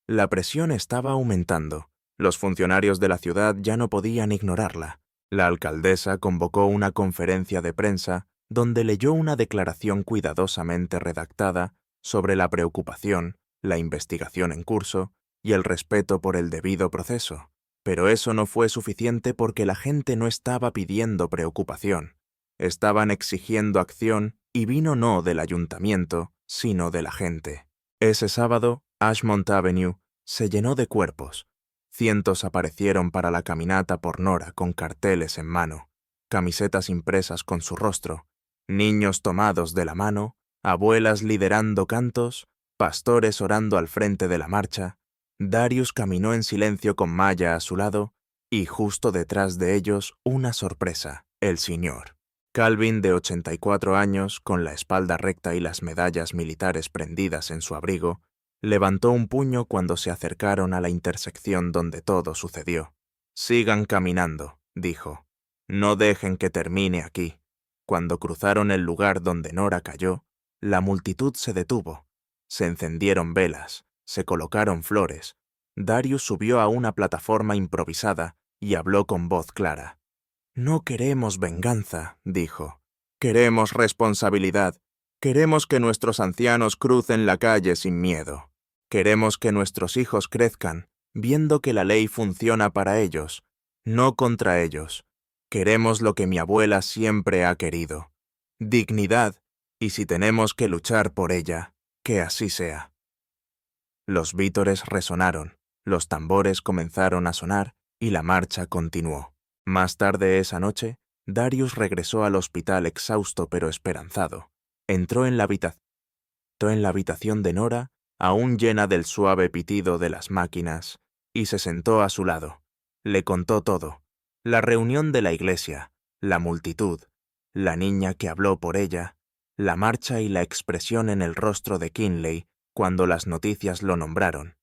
La presión estaba aumentando. Los funcionarios de la ciudad ya no podían ignorarla. La alcaldesa convocó una conferencia de prensa donde leyó una declaración cuidadosamente redactada sobre la preocupación, la investigación en curso y el respeto por el debido proceso. Pero eso no fue suficiente porque la gente no estaba pidiendo preocupación. Estaban exigiendo acción y vino no del ayuntamiento, sino de la gente. Ese sábado, Ashmont Avenue se llenó de cuerpos. Cientos aparecieron para la caminata por Nora con carteles en mano, camisetas impresas con su rostro, niños tomados de la mano, abuelas liderando cantos, pastores orando al frente de la marcha. Darius caminó en silencio con Maya a su lado y justo detrás de ellos una sorpresa, el señor. Calvin, de 84 años, con la espalda recta y las medallas militares prendidas en su abrigo, levantó un puño cuando se acercaron a la intersección donde todo sucedió. «Sigan caminando», dijo. «No dejen que termine aquí». Cuando cruzaron el lugar donde Nora cayó, la multitud se detuvo. Se encendieron velas, se colocaron flores. Darius subió a una plataforma improvisada y habló con voz clara. «No queremos venganza», dijo. «Queremos responsabilidad. Queremos que nuestros ancianos crucen la calle sin miedo. Queremos que nuestros hijos crezcan, viendo que la ley funciona para ellos, no contra ellos. Queremos lo que mi abuela siempre ha querido. Dignidad, y si tenemos que luchar por ella, que así sea». Los vítores resonaron, los tambores comenzaron a sonar y la marcha continuó. Más tarde esa noche, Darius regresó al hospital exhausto pero esperanzado. Entró en la habitación de Nora, aún llena del suave pitido de las máquinas, y se sentó a su lado. Le contó todo: la reunión de la iglesia, la multitud, la niña que habló por ella, la marcha y la expresión en el rostro de Kinley cuando las noticias lo nombraron.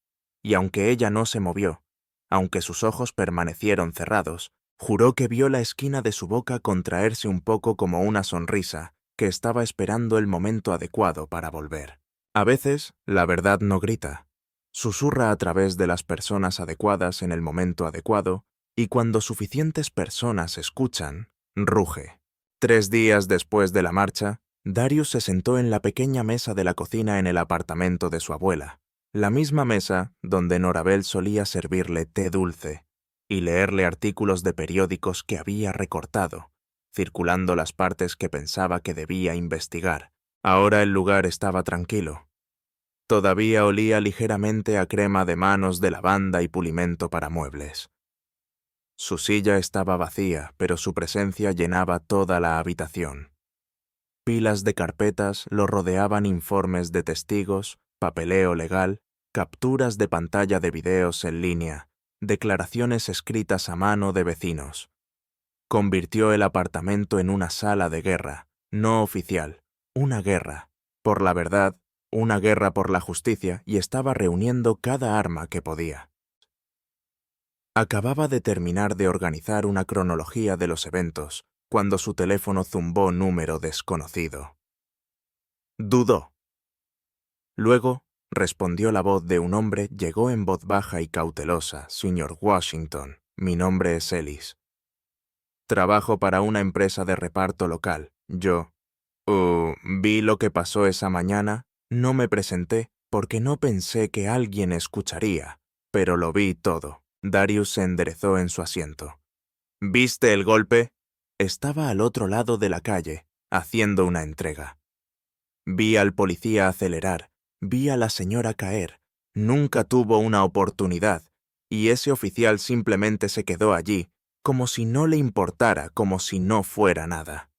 Y aunque ella no se movió, aunque sus ojos permanecieron cerrados, juró que vio la esquina de su boca contraerse un poco como una sonrisa que estaba esperando el momento adecuado para volver. A veces, la verdad no grita. Susurra a través de las personas adecuadas en el momento adecuado, y cuando suficientes personas escuchan, ruge. 3 días después de la marcha, Darius se sentó en la pequeña mesa de la cocina en el apartamento de su abuela, la misma mesa donde Norabel solía servirle té dulce y leerle artículos de periódicos que había recortado, circulando las partes que pensaba que debía investigar. Ahora el lugar estaba tranquilo. Todavía olía ligeramente a crema de manos de lavanda y pulimento para muebles. Su silla estaba vacía, pero su presencia llenaba toda la habitación. Pilas de carpetas lo rodeaban, informes de testigos, papeleo legal, capturas de pantalla de videos en línea, declaraciones escritas a mano de vecinos. Convirtió el apartamento en una sala de guerra, no oficial, una guerra, por la verdad, una guerra por la justicia, y estaba reuniendo cada arma que podía. Acababa de terminar de organizar una cronología de los eventos, cuando su teléfono zumbó número desconocido. Dudó. Luego, respondió la voz de un hombre. Llegó en voz baja y cautelosa. «Señor Washington, mi nombre es Ellis. Trabajo para una empresa de reparto local. Yo vi lo que pasó esa mañana. No me presenté porque no pensé que alguien escucharía, pero lo vi todo». Darius se enderezó en su asiento. «¿Viste el golpe?» Estaba al otro lado de la calle, haciendo una entrega. Vi al policía acelerar, vi a la señora caer, nunca tuvo una oportunidad, y ese oficial simplemente se quedó allí, como si no le importara, como si no fuera nada.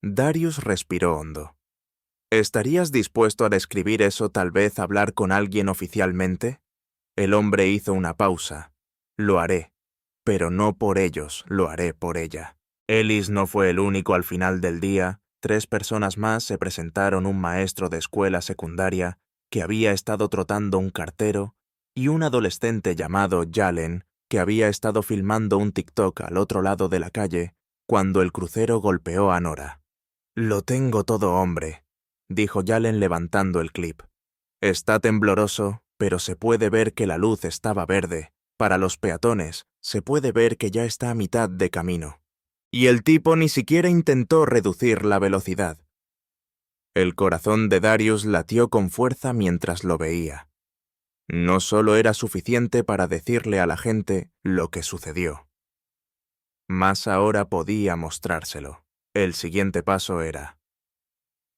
Darius respiró hondo. ¿Estarías dispuesto a describir eso, tal vez hablar con alguien oficialmente? El hombre hizo una pausa. Lo haré, pero no por ellos, lo haré por ella. Ellis no fue el único al final del día. 3 personas más se presentaron: un maestro de escuela secundaria que había estado trotando un cartero y un adolescente llamado Jalen que había estado filmando un TikTok al otro lado de la calle cuando el crucero golpeó a Nora. «Lo tengo todo, hombre», dijo Jalen levantando el clip. «Está tembloroso, pero se puede ver que la luz estaba verde. Para los peatones, se puede ver que ya está a mitad de camino. Y el tipo ni siquiera intentó reducir la velocidad». El corazón de Darius latió con fuerza mientras lo veía. No solo era suficiente para decirle a la gente lo que sucedió. Más ahora podía mostrárselo. El siguiente paso era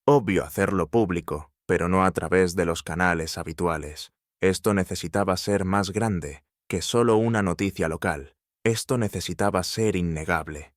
obvio hacerlo público, pero no a través de los canales habituales. Esto necesitaba ser más grande que solo una noticia local. Esto necesitaba ser innegable.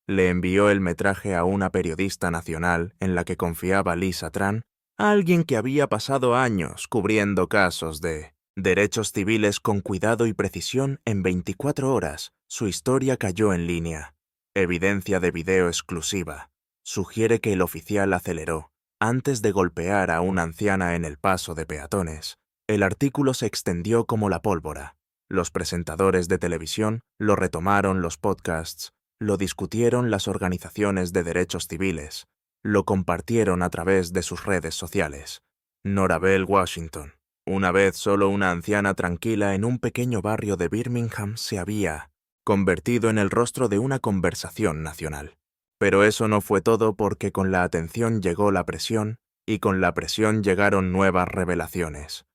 Le envió el metraje a una periodista nacional en la que confiaba Lisa Tran, a alguien que había pasado años cubriendo casos de derechos civiles con cuidado y precisión. En 24 horas, su historia cayó en línea. Evidencia de video exclusiva. Sugiere que el oficial aceleró antes de golpear a una anciana en el paso de peatones. El artículo se extendió como la pólvora. Los presentadores de televisión lo retomaron, los podcasts, lo discutieron las organizaciones de derechos civiles, lo compartieron a través de sus redes sociales. Nora Bell Washington, una vez solo una anciana tranquila en un pequeño barrio de Birmingham, se había convertido en el rostro de una conversación nacional. Pero eso no fue todo, porque con la atención llegó la presión, y con la presión llegaron nuevas revelaciones.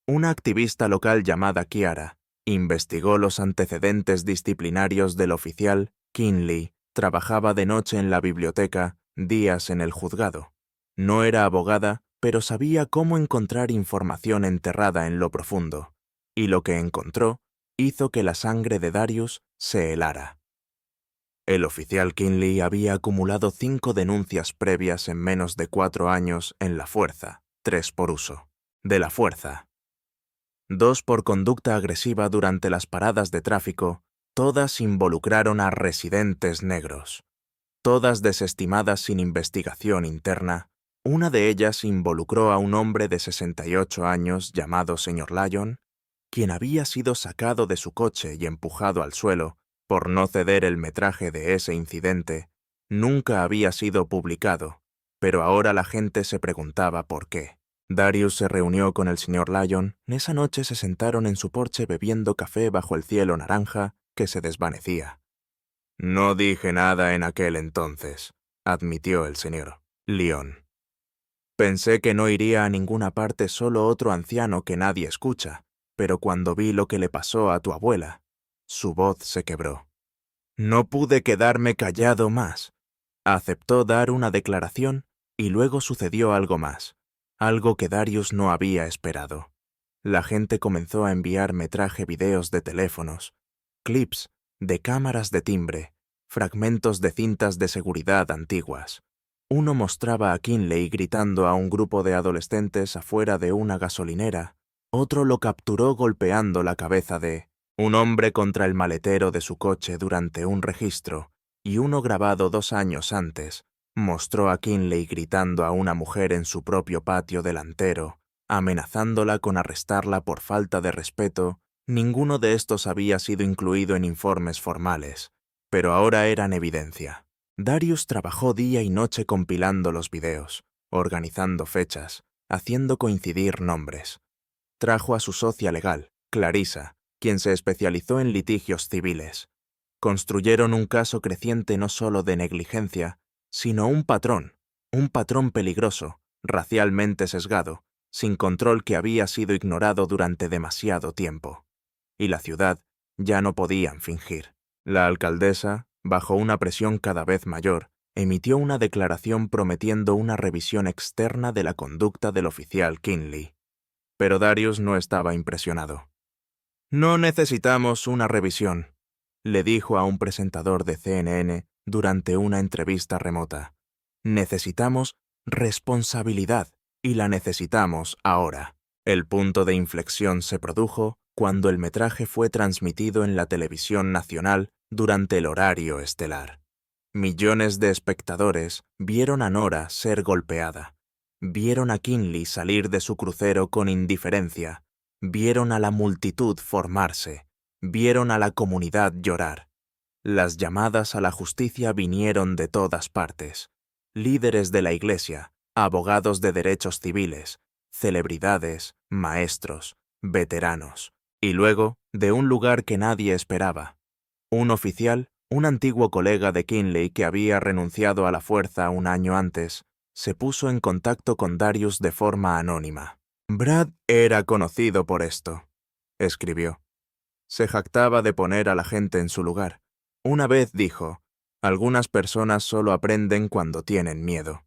Una activista local llamada Kiara investigó los antecedentes disciplinarios del oficial. Kinley trabajaba de noche en la biblioteca, días en el juzgado. No era abogada, pero sabía cómo encontrar información enterrada en lo profundo, y lo que encontró hizo que la sangre de Darius se helara. El oficial Kinley había acumulado 5 denuncias previas en menos de 4 años en la fuerza, 3 por uso de la fuerza, 2 por conducta agresiva durante las paradas de tráfico. Todas involucraron a residentes negros. Todas desestimadas sin investigación interna. Una de ellas involucró a un hombre de 68 años llamado Sr. Lyon, quien había sido sacado de su coche y empujado al suelo por no ceder el metraje de ese incidente. Nunca había sido publicado, pero ahora la gente se preguntaba por qué. Darius se reunió con el Sr. Lyon. Esa noche se sentaron en su porche bebiendo café bajo el cielo naranja que se desvanecía. «No dije nada en aquel entonces», admitió el Sr. Lyon. «Pensé que no iría a ninguna parte, solo otro anciano que nadie escucha, pero cuando vi lo que le pasó a tu abuela», su voz se quebró. «No pude quedarme callado más». Aceptó dar una declaración y luego sucedió algo más, algo que Darius no había esperado. La gente comenzó a enviar metraje, videos de teléfonos, clips de cámaras de timbre, fragmentos de cintas de seguridad antiguas. Uno mostraba a Kinley gritando a un grupo de adolescentes afuera de una gasolinera. Otro lo capturó golpeando la cabeza de un hombre contra el maletero de su coche durante un registro, y uno grabado 2 años antes mostró a Kinley gritando a una mujer en su propio patio delantero, amenazándola con arrestarla por falta de respeto. Ninguno de estos había sido incluido en informes formales, pero ahora eran evidencia. Darius trabajó día y noche compilando los videos, organizando fechas, haciendo coincidir nombres. Trajo a su socia legal, Clarissa, quien se especializó en litigios civiles. Construyeron un caso creciente no solo de negligencia, sino un patrón peligroso, racialmente sesgado, sin control, que había sido ignorado durante demasiado tiempo. Y la ciudad ya no podían fingir. La alcaldesa, bajo una presión cada vez mayor, emitió una declaración prometiendo una revisión externa de la conducta del oficial Kinley. Pero Darius no estaba impresionado. «No necesitamos una revisión», le dijo a un presentador de CNN durante una entrevista remota. «Necesitamos responsabilidad y la necesitamos ahora». El punto de inflexión se produjo cuando el metraje fue transmitido en la televisión nacional durante el horario estelar. Millones de espectadores vieron a Nora ser golpeada, vieron a Kinley salir de su crucero con indiferencia, vieron a la multitud formarse, vieron a la comunidad llorar. Las llamadas a la justicia vinieron de todas partes. Líderes de la Iglesia, abogados de derechos civiles, celebridades, maestros, veteranos. Y luego, de un lugar que nadie esperaba, un oficial, un antiguo colega de Kinley que había renunciado a la fuerza un año antes, se puso en contacto con Darius de forma anónima. «Brad era conocido por esto», escribió. Se jactaba de poner a la gente en su lugar. Una vez dijo, «Algunas personas solo aprenden cuando tienen miedo».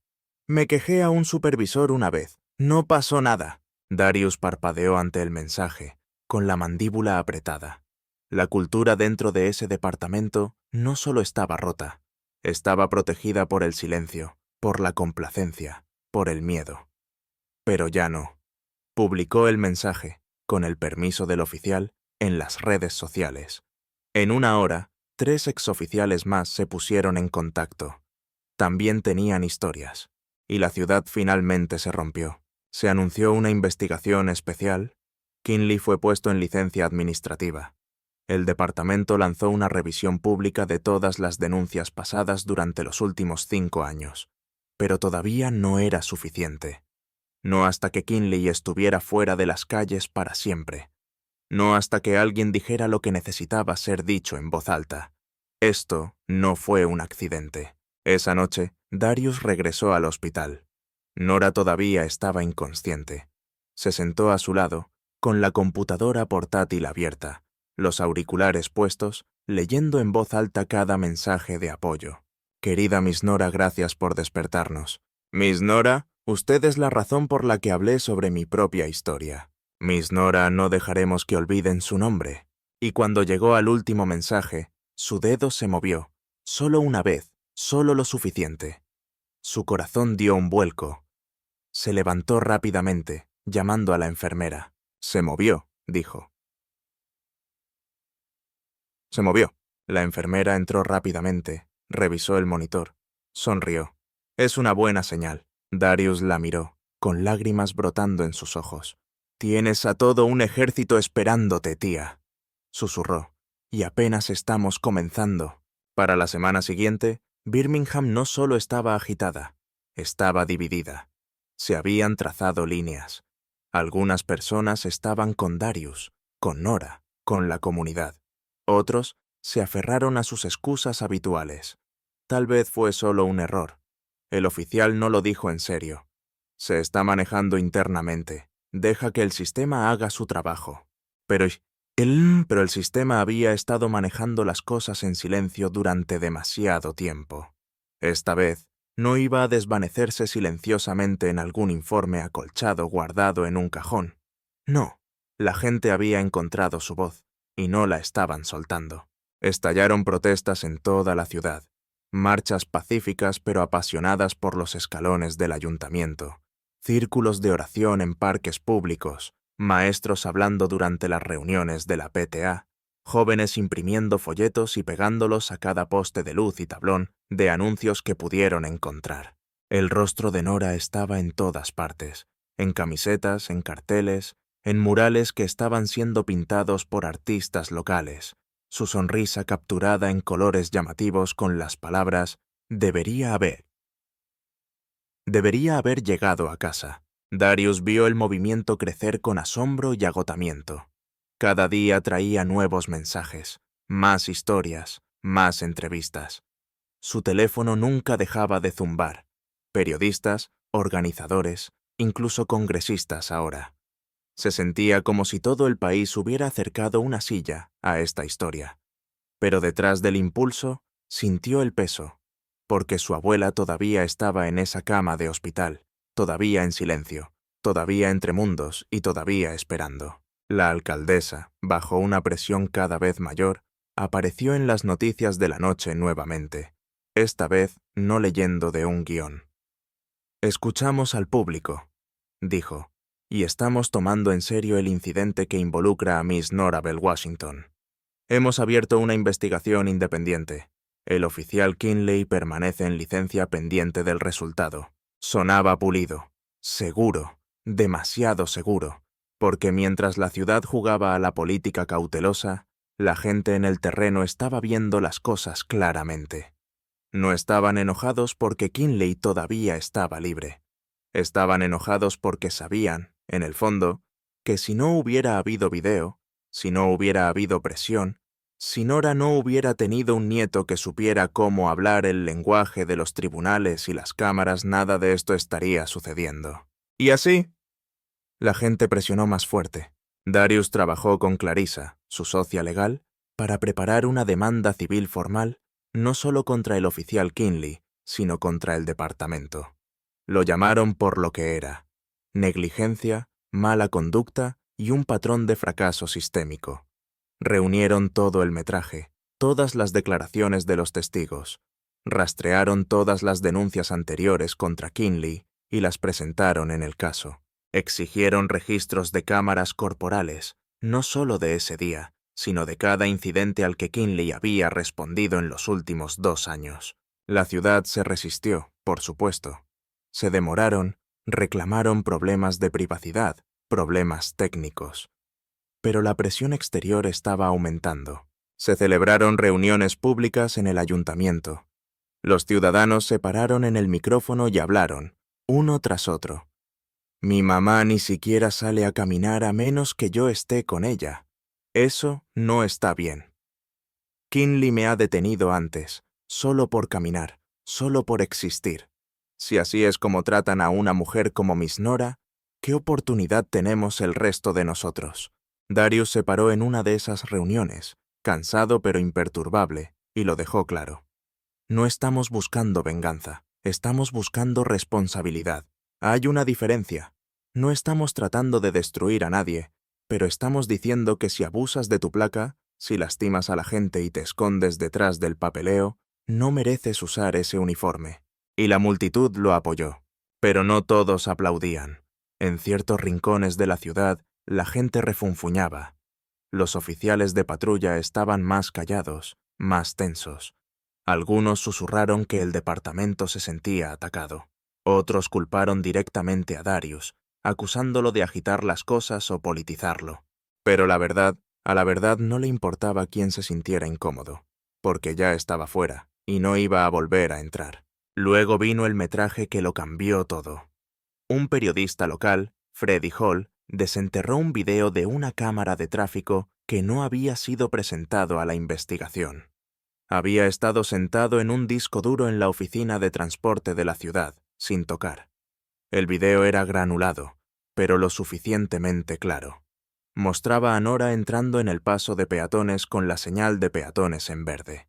«Me quejé a un supervisor una vez. No pasó nada». Darius parpadeó ante el mensaje, con la mandíbula apretada. La cultura dentro de ese departamento no solo estaba rota, estaba protegida por el silencio, por la complacencia, por el miedo. Pero ya no. Publicó el mensaje, con el permiso del oficial, en las redes sociales. En una hora, 3 exoficiales más se pusieron en contacto. También tenían historias, y la ciudad finalmente se rompió. Se anunció una investigación especial. Kinley fue puesto en licencia administrativa. El departamento lanzó una revisión pública de todas las denuncias pasadas durante los últimos 5 años. Pero todavía no era suficiente. No hasta que Kinley estuviera fuera de las calles para siempre. No hasta que alguien dijera lo que necesitaba ser dicho en voz alta. Esto no fue un accidente. Esa noche, Darius regresó al hospital. Nora todavía estaba inconsciente. Se sentó a su lado, con la computadora portátil abierta, los auriculares puestos, leyendo en voz alta cada mensaje de apoyo. «Querida Miss Nora, gracias por despertarnos. Miss Nora, usted es la razón por la que hablé sobre mi propia historia. Miss Nora, no dejaremos que olviden su nombre». Y cuando llegó al último mensaje, su dedo se movió, solo una vez, solo lo suficiente. Su corazón dio un vuelco. Se levantó rápidamente, llamando a la enfermera. «Se movió», dijo. Se movió. La enfermera entró rápidamente, revisó el monitor, sonrió. «Es una buena señal». Darius la miró, con lágrimas brotando en sus ojos. «Tienes a todo un ejército esperándote, tía», susurró. «Y apenas estamos comenzando». Para la semana siguiente, Birmingham no solo estaba agitada, estaba dividida. Se habían trazado líneas. Algunas personas estaban con Darius, con Nora, con la comunidad. Otros se aferraron a sus excusas habituales. Tal vez fue solo un error. El oficial no lo dijo en serio. «Se está manejando internamente. Deja que el sistema haga su trabajo». Pero el sistema había estado manejando las cosas en silencio durante demasiado tiempo. Esta vez, no iba a desvanecerse silenciosamente en algún informe acolchado guardado en un cajón. No, la gente había encontrado su voz, y no la estaban soltando. Estallaron protestas en toda la ciudad, marchas pacíficas pero apasionadas por los escalones del ayuntamiento, círculos de oración en parques públicos, maestros hablando durante las reuniones de la PTA, jóvenes imprimiendo folletos y pegándolos a cada poste de luz y tablón de anuncios que pudieron encontrar. El rostro de Nora estaba en todas partes, en camisetas, en carteles, en murales que estaban siendo pintados por artistas locales, su sonrisa capturada en colores llamativos con las palabras «debería haber». Debería haber llegado a casa. Darius vio el movimiento crecer con asombro y agotamiento. Cada día traía nuevos mensajes, más historias, más entrevistas. Su teléfono nunca dejaba de zumbar. Periodistas, organizadores, incluso congresistas ahora. Se sentía como si todo el país hubiera acercado una silla a esta historia. Pero detrás del impulso, sintió el peso. porque su abuela todavía estaba en esa cama de hospital, todavía en silencio, todavía entre mundos y todavía esperando. La alcaldesa, bajo una presión cada vez mayor, apareció en las noticias de la noche nuevamente, esta vez no leyendo de un guión. «Escuchamos al público», dijo, «y estamos tomando en serio el incidente que involucra a Miss Norabel Washington. Hemos abierto una investigación independiente. El oficial Kinley permanece en licencia pendiente del resultado». Sonaba pulido, seguro, demasiado seguro, porque mientras la ciudad jugaba a la política cautelosa, la gente en el terreno estaba viendo las cosas claramente. No estaban enojados porque Kinley todavía estaba libre. Estaban enojados porque sabían, en el fondo, que si no hubiera habido video, si no hubiera habido presión, si Nora no hubiera tenido un nieto que supiera cómo hablar el lenguaje de los tribunales y las cámaras, nada de esto estaría sucediendo. Y así, la gente presionó más fuerte. Darius trabajó con Clarissa, su socia legal, para preparar una demanda civil formal, no solo contra el oficial Kinley, sino contra el departamento. Lo llamaron por lo que era: negligencia, mala conducta y un patrón de fracaso sistémico. Reunieron todo el metraje, todas las declaraciones de los testigos, rastrearon todas las denuncias anteriores contra Kinley y las presentaron en el caso. Exigieron registros de cámaras corporales, no solo de ese día, sino de cada incidente al que Kinley había respondido en los últimos 2 años. La ciudad se resistió, por supuesto. Se demoraron, reclamaron problemas de privacidad, problemas técnicos. Pero la presión exterior estaba aumentando. Se celebraron reuniones públicas en el ayuntamiento. Los ciudadanos se pararon en el micrófono y hablaron, uno tras otro. «Mi mamá ni siquiera sale a caminar a menos que yo esté con ella. Eso no está bien. Kinley me ha detenido antes, solo por caminar, solo por existir. Si así es como tratan a una mujer como Miss Nora, ¿qué oportunidad tenemos el resto de nosotros?» Darius se paró en una de esas reuniones, cansado pero imperturbable, y lo dejó claro. «No estamos buscando venganza, estamos buscando responsabilidad. Hay una diferencia. No estamos tratando de destruir a nadie, pero estamos diciendo que si abusas de tu placa, si lastimas a la gente y te escondes detrás del papeleo, no mereces usar ese uniforme». Y la multitud lo apoyó. Pero no todos aplaudían. En ciertos rincones de la ciudad, la gente refunfuñaba. Los oficiales de patrulla estaban más callados, más tensos. Algunos susurraron que el departamento se sentía atacado. Otros culparon directamente a Darius, acusándolo de agitar las cosas o politizarlo. Pero a la verdad no le importaba quién se sintiera incómodo, porque ya estaba fuera y no iba a volver a entrar. Luego vino el metraje que lo cambió todo. Un periodista local, Freddie Hall, desenterró un video de una cámara de tráfico que no había sido presentado a la investigación. Había estado sentado en un disco duro en la oficina de transporte de la ciudad, sin tocar. El video era granulado, pero lo suficientemente claro. Mostraba a Nora entrando en el paso de peatones con la señal de peatones en verde.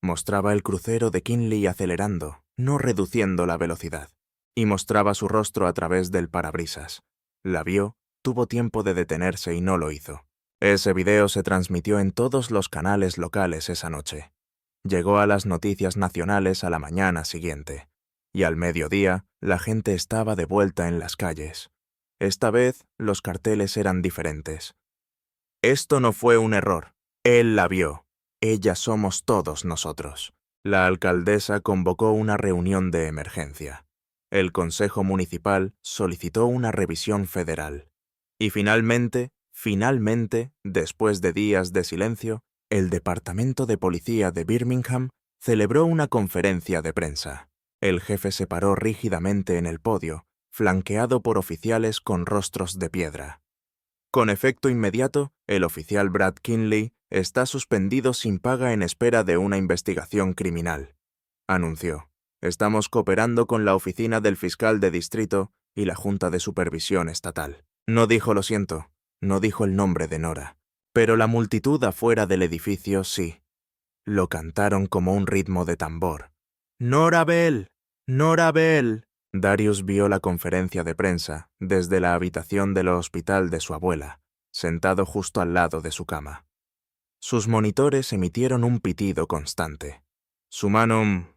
Mostraba el crucero de Kinley acelerando, no reduciendo la velocidad, y mostraba su rostro a través del parabrisas. La vio, tuvo tiempo de detenerse y no lo hizo. Ese video se transmitió en todos los canales locales esa noche. Llegó a las noticias nacionales a la mañana siguiente, y al mediodía la gente estaba de vuelta en las calles. Esta vez los carteles eran diferentes. «Esto no fue un error. Él la vio. Ella somos todos nosotros». La alcaldesa convocó una reunión de emergencia. El Consejo Municipal solicitó una revisión federal. Y finalmente, después de días de silencio, el Departamento de Policía de Birmingham celebró una conferencia de prensa. El jefe se paró rígidamente en el podio, flanqueado por oficiales con rostros de piedra. «Con efecto inmediato, el oficial Brad Kinley está suspendido sin paga en espera de una investigación criminal», anunció. «Estamos cooperando con la oficina del fiscal de distrito y la Junta de Supervisión Estatal». No dijo «lo siento», no dijo el nombre de Nora, pero la multitud afuera del edificio sí. Lo cantaron como un ritmo de tambor. ¡Nora Bell! ¡Nora Bell! Darius vio la conferencia de prensa desde la habitación del hospital de su abuela, sentado justo al lado de su cama. Sus monitores emitieron un pitido constante. Su mano...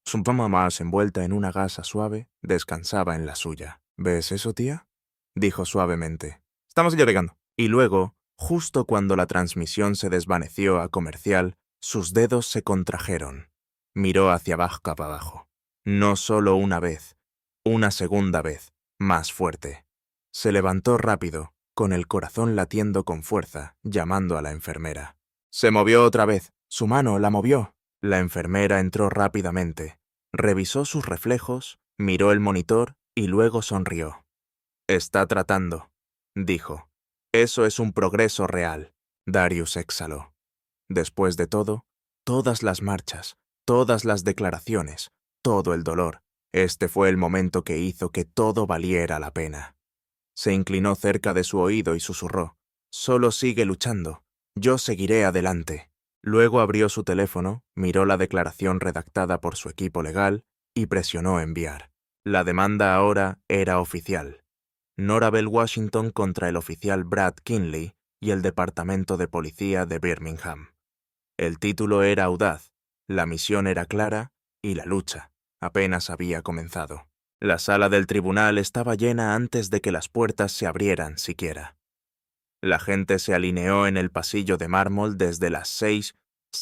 Su palma más envuelta en una gasa suave descansaba en la suya. ¿Ves eso, tía? Dijo suavemente. Estamos llegando. Y luego, justo cuando la transmisión se desvaneció a comercial, sus dedos se contrajeron. Miró hacia abajo. No solo una vez, una segunda vez, más fuerte. Se levantó rápido, con el corazón latiendo con fuerza, llamando a la enfermera. Se movió otra vez. Su mano la movió. La enfermera entró rápidamente, revisó sus reflejos, miró el monitor y luego sonrió. Está tratando, dijo. Eso es un progreso real. Darius exhaló. Después de todo, todas las marchas, todas las declaraciones, todo el dolor, este fue el momento que hizo que todo valiera la pena. Se inclinó cerca de su oído y susurró. Solo sigue luchando. Yo seguiré adelante. Luego abrió su teléfono, miró la declaración redactada por su equipo legal y presionó enviar. La demanda ahora era oficial. Nora Bell Washington contra el oficial Brad Kinley y el Departamento de Policía de Birmingham. El título era audaz, la misión era clara y la lucha apenas había comenzado. La sala del tribunal estaba llena antes de que las puertas se abrieran siquiera. La gente se alineó en el pasillo de mármol desde las 6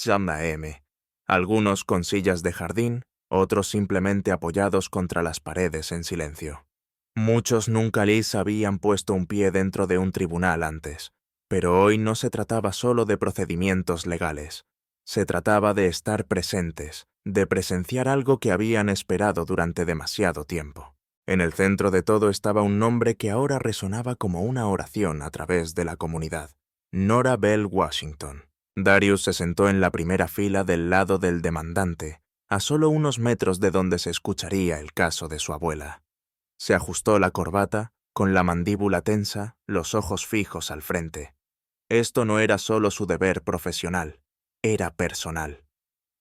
a.m., algunos con sillas de jardín, otros simplemente apoyados contra las paredes en silencio. Muchos nunca les habían puesto un pie dentro de un tribunal antes, pero hoy no se trataba solo de procedimientos legales. Se trataba de estar presentes, de presenciar algo que habían esperado durante demasiado tiempo. En el centro de todo estaba un nombre que ahora resonaba como una oración a través de la comunidad. Nora Bell Washington. Darius se sentó en la primera fila del lado del demandante, a solo unos metros de donde se escucharía el caso de su abuela. Se ajustó la corbata, con la mandíbula tensa, los ojos fijos al frente. Esto no era solo su deber profesional, era personal.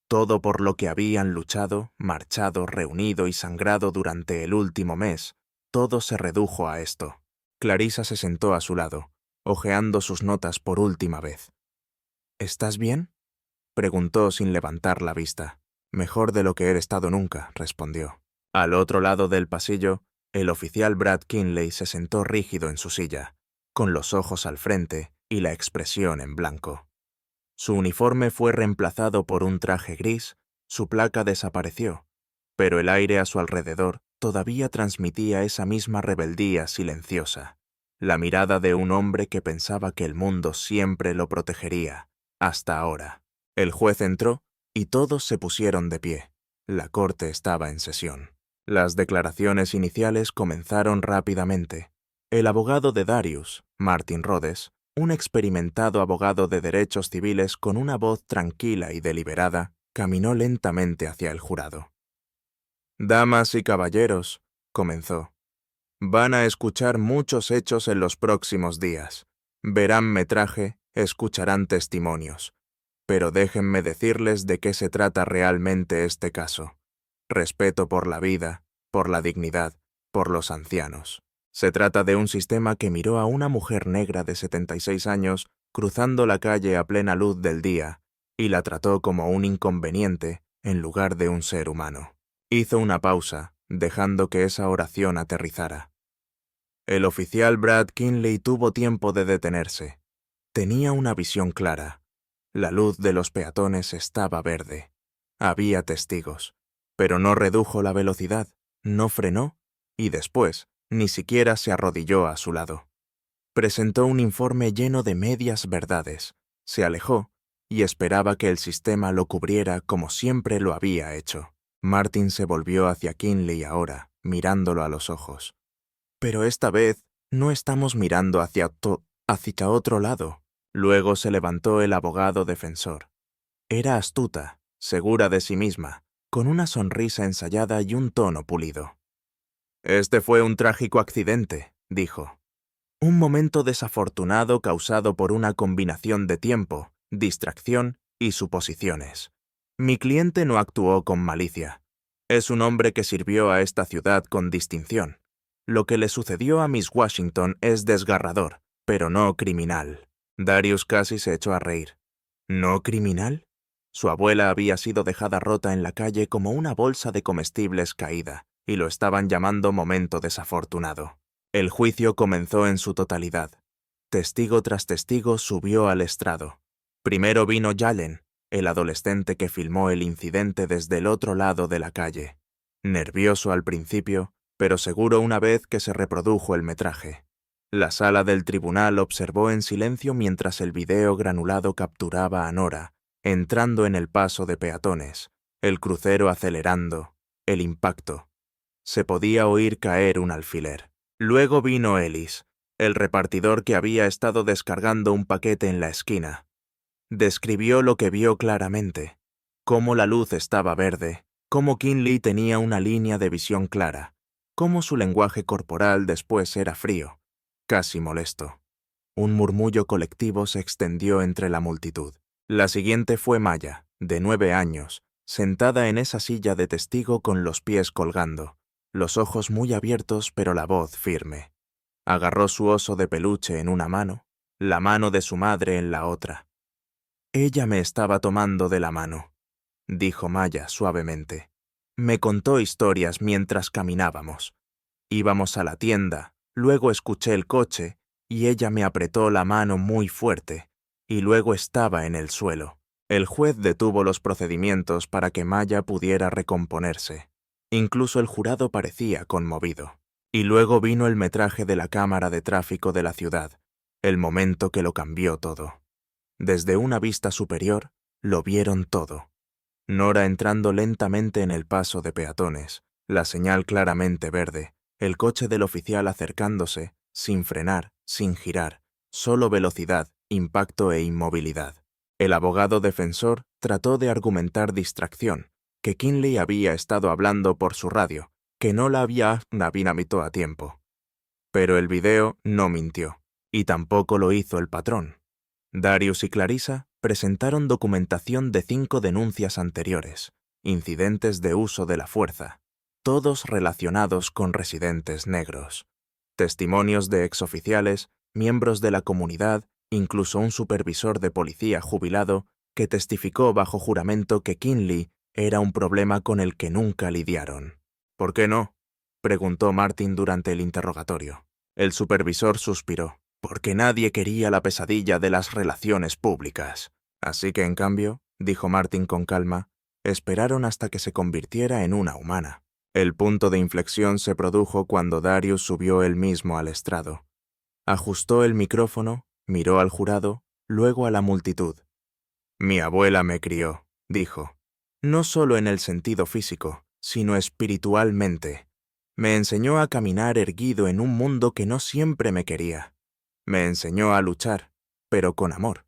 Todo por lo que habían luchado, marchado, reunido y sangrado durante el último mes, todo se redujo a esto. Clarissa se sentó a su lado, hojeando sus notas por última vez. ¿Estás bien?, preguntó sin levantar la vista. Mejor de lo que he estado nunca, respondió. Al otro lado del pasillo, el oficial Brad Kinley se sentó rígido en su silla, con los ojos al frente y la expresión en blanco. Su uniforme fue reemplazado por un traje gris, su placa desapareció, pero el aire a su alrededor todavía transmitía esa misma rebeldía silenciosa, la mirada de un hombre que pensaba que el mundo siempre lo protegería, hasta ahora. El juez entró y todos se pusieron de pie. La corte estaba en sesión. Las declaraciones iniciales comenzaron rápidamente. El abogado de Darius, Martin Rhodes, un experimentado abogado de derechos civiles con una voz tranquila y deliberada, caminó lentamente hacia el jurado. «Damas y caballeros», comenzó, «van a escuchar muchos hechos en los próximos días. Verán metraje, escucharán testimonios. Pero déjenme decirles de qué se trata realmente este caso. Respeto por la vida, por la dignidad, por los ancianos. Se trata de un sistema que miró a una mujer negra de 76 años cruzando la calle a plena luz del día y la trató como un inconveniente en lugar de un ser humano. Hizo una pausa, dejando que esa oración aterrizara. El oficial Brad Kinley tuvo tiempo de detenerse. Tenía una visión clara. La luz de los peatones estaba verde. Había testigos, pero no redujo la velocidad, no frenó y después ni siquiera se arrodilló a su lado. Presentó un informe lleno de medias verdades, se alejó y esperaba que el sistema lo cubriera como siempre lo había hecho. Martin se volvió hacia Kinley ahora, mirándolo a los ojos. Pero esta vez no estamos mirando hacia otro lado. Luego se levantó el abogado defensor. Era astuta, segura de sí misma, con una sonrisa ensayada y un tono pulido. «Este fue un trágico accidente», dijo. «Un momento desafortunado causado por una combinación de tiempo, distracción y suposiciones. Mi cliente no actuó con malicia. Es un hombre que sirvió a esta ciudad con distinción. Lo que le sucedió a Miss Washington es desgarrador, pero no criminal. Darius casi se echó a reír. ¿No criminal? Su abuela había sido dejada rota en la calle como una bolsa de comestibles caída, y lo estaban llamando momento desafortunado. El juicio comenzó en su totalidad. Testigo tras testigo subió al estrado. Primero vino Jalen, el adolescente que filmó el incidente desde el otro lado de la calle. Nervioso al principio, pero seguro una vez que se reprodujo el metraje. La sala del tribunal observó en silencio mientras el video granulado capturaba a Nora, entrando en el paso de peatones, el crucero acelerando, el impacto. Se podía oír caer un alfiler. Luego vino Ellis, el repartidor que había estado descargando un paquete en la esquina. Describió lo que vio claramente, cómo la luz estaba verde, cómo Kinley tenía una línea de visión clara, cómo su lenguaje corporal después era frío, casi molesto. Un murmullo colectivo se extendió entre la multitud. La siguiente fue Maya, de 9 años, sentada en esa silla de testigo con los pies colgando, los ojos muy abiertos pero la voz firme. Agarró su oso de peluche en una mano, la mano de su madre en la otra. Ella me estaba tomando de la mano, dijo Maya suavemente. Me contó historias mientras caminábamos. Íbamos a la tienda, luego escuché el coche y ella me apretó la mano muy fuerte, y luego estaba en el suelo. El juez detuvo los procedimientos para que Maya pudiera recomponerse. Incluso el jurado parecía conmovido. Y luego vino el metraje de la cámara de tráfico de la ciudad, el momento que lo cambió todo. Desde una vista superior, lo vieron todo. Nora entrando lentamente en el paso de peatones, la señal claramente verde, el coche del oficial acercándose, sin frenar, sin girar, solo velocidad, impacto e inmovilidad. El abogado defensor trató de argumentar distracción, que Kinley había estado hablando por su radio, que no la había dinamito a tiempo. Pero el video no mintió, y tampoco lo hizo el patrón. Darius y Clarissa presentaron documentación de 5 denuncias anteriores, incidentes de uso de la fuerza, todos relacionados con residentes negros. Testimonios de exoficiales, miembros de la comunidad, incluso un supervisor de policía jubilado que testificó bajo juramento que Kinley era un problema con el que nunca lidiaron. ¿Por qué no?, preguntó Martin durante el interrogatorio. El supervisor suspiró. Porque nadie quería la pesadilla de las relaciones públicas. Así que, en cambio, dijo Martin con calma, esperaron hasta que se convirtiera en una humana. El punto de inflexión se produjo cuando Darius subió él mismo al estrado. Ajustó el micrófono, miró al jurado, luego a la multitud. Mi abuela me crió, dijo. No solo en el sentido físico, sino espiritualmente. Me enseñó a caminar erguido en un mundo que no siempre me quería. Me enseñó a luchar, pero con amor.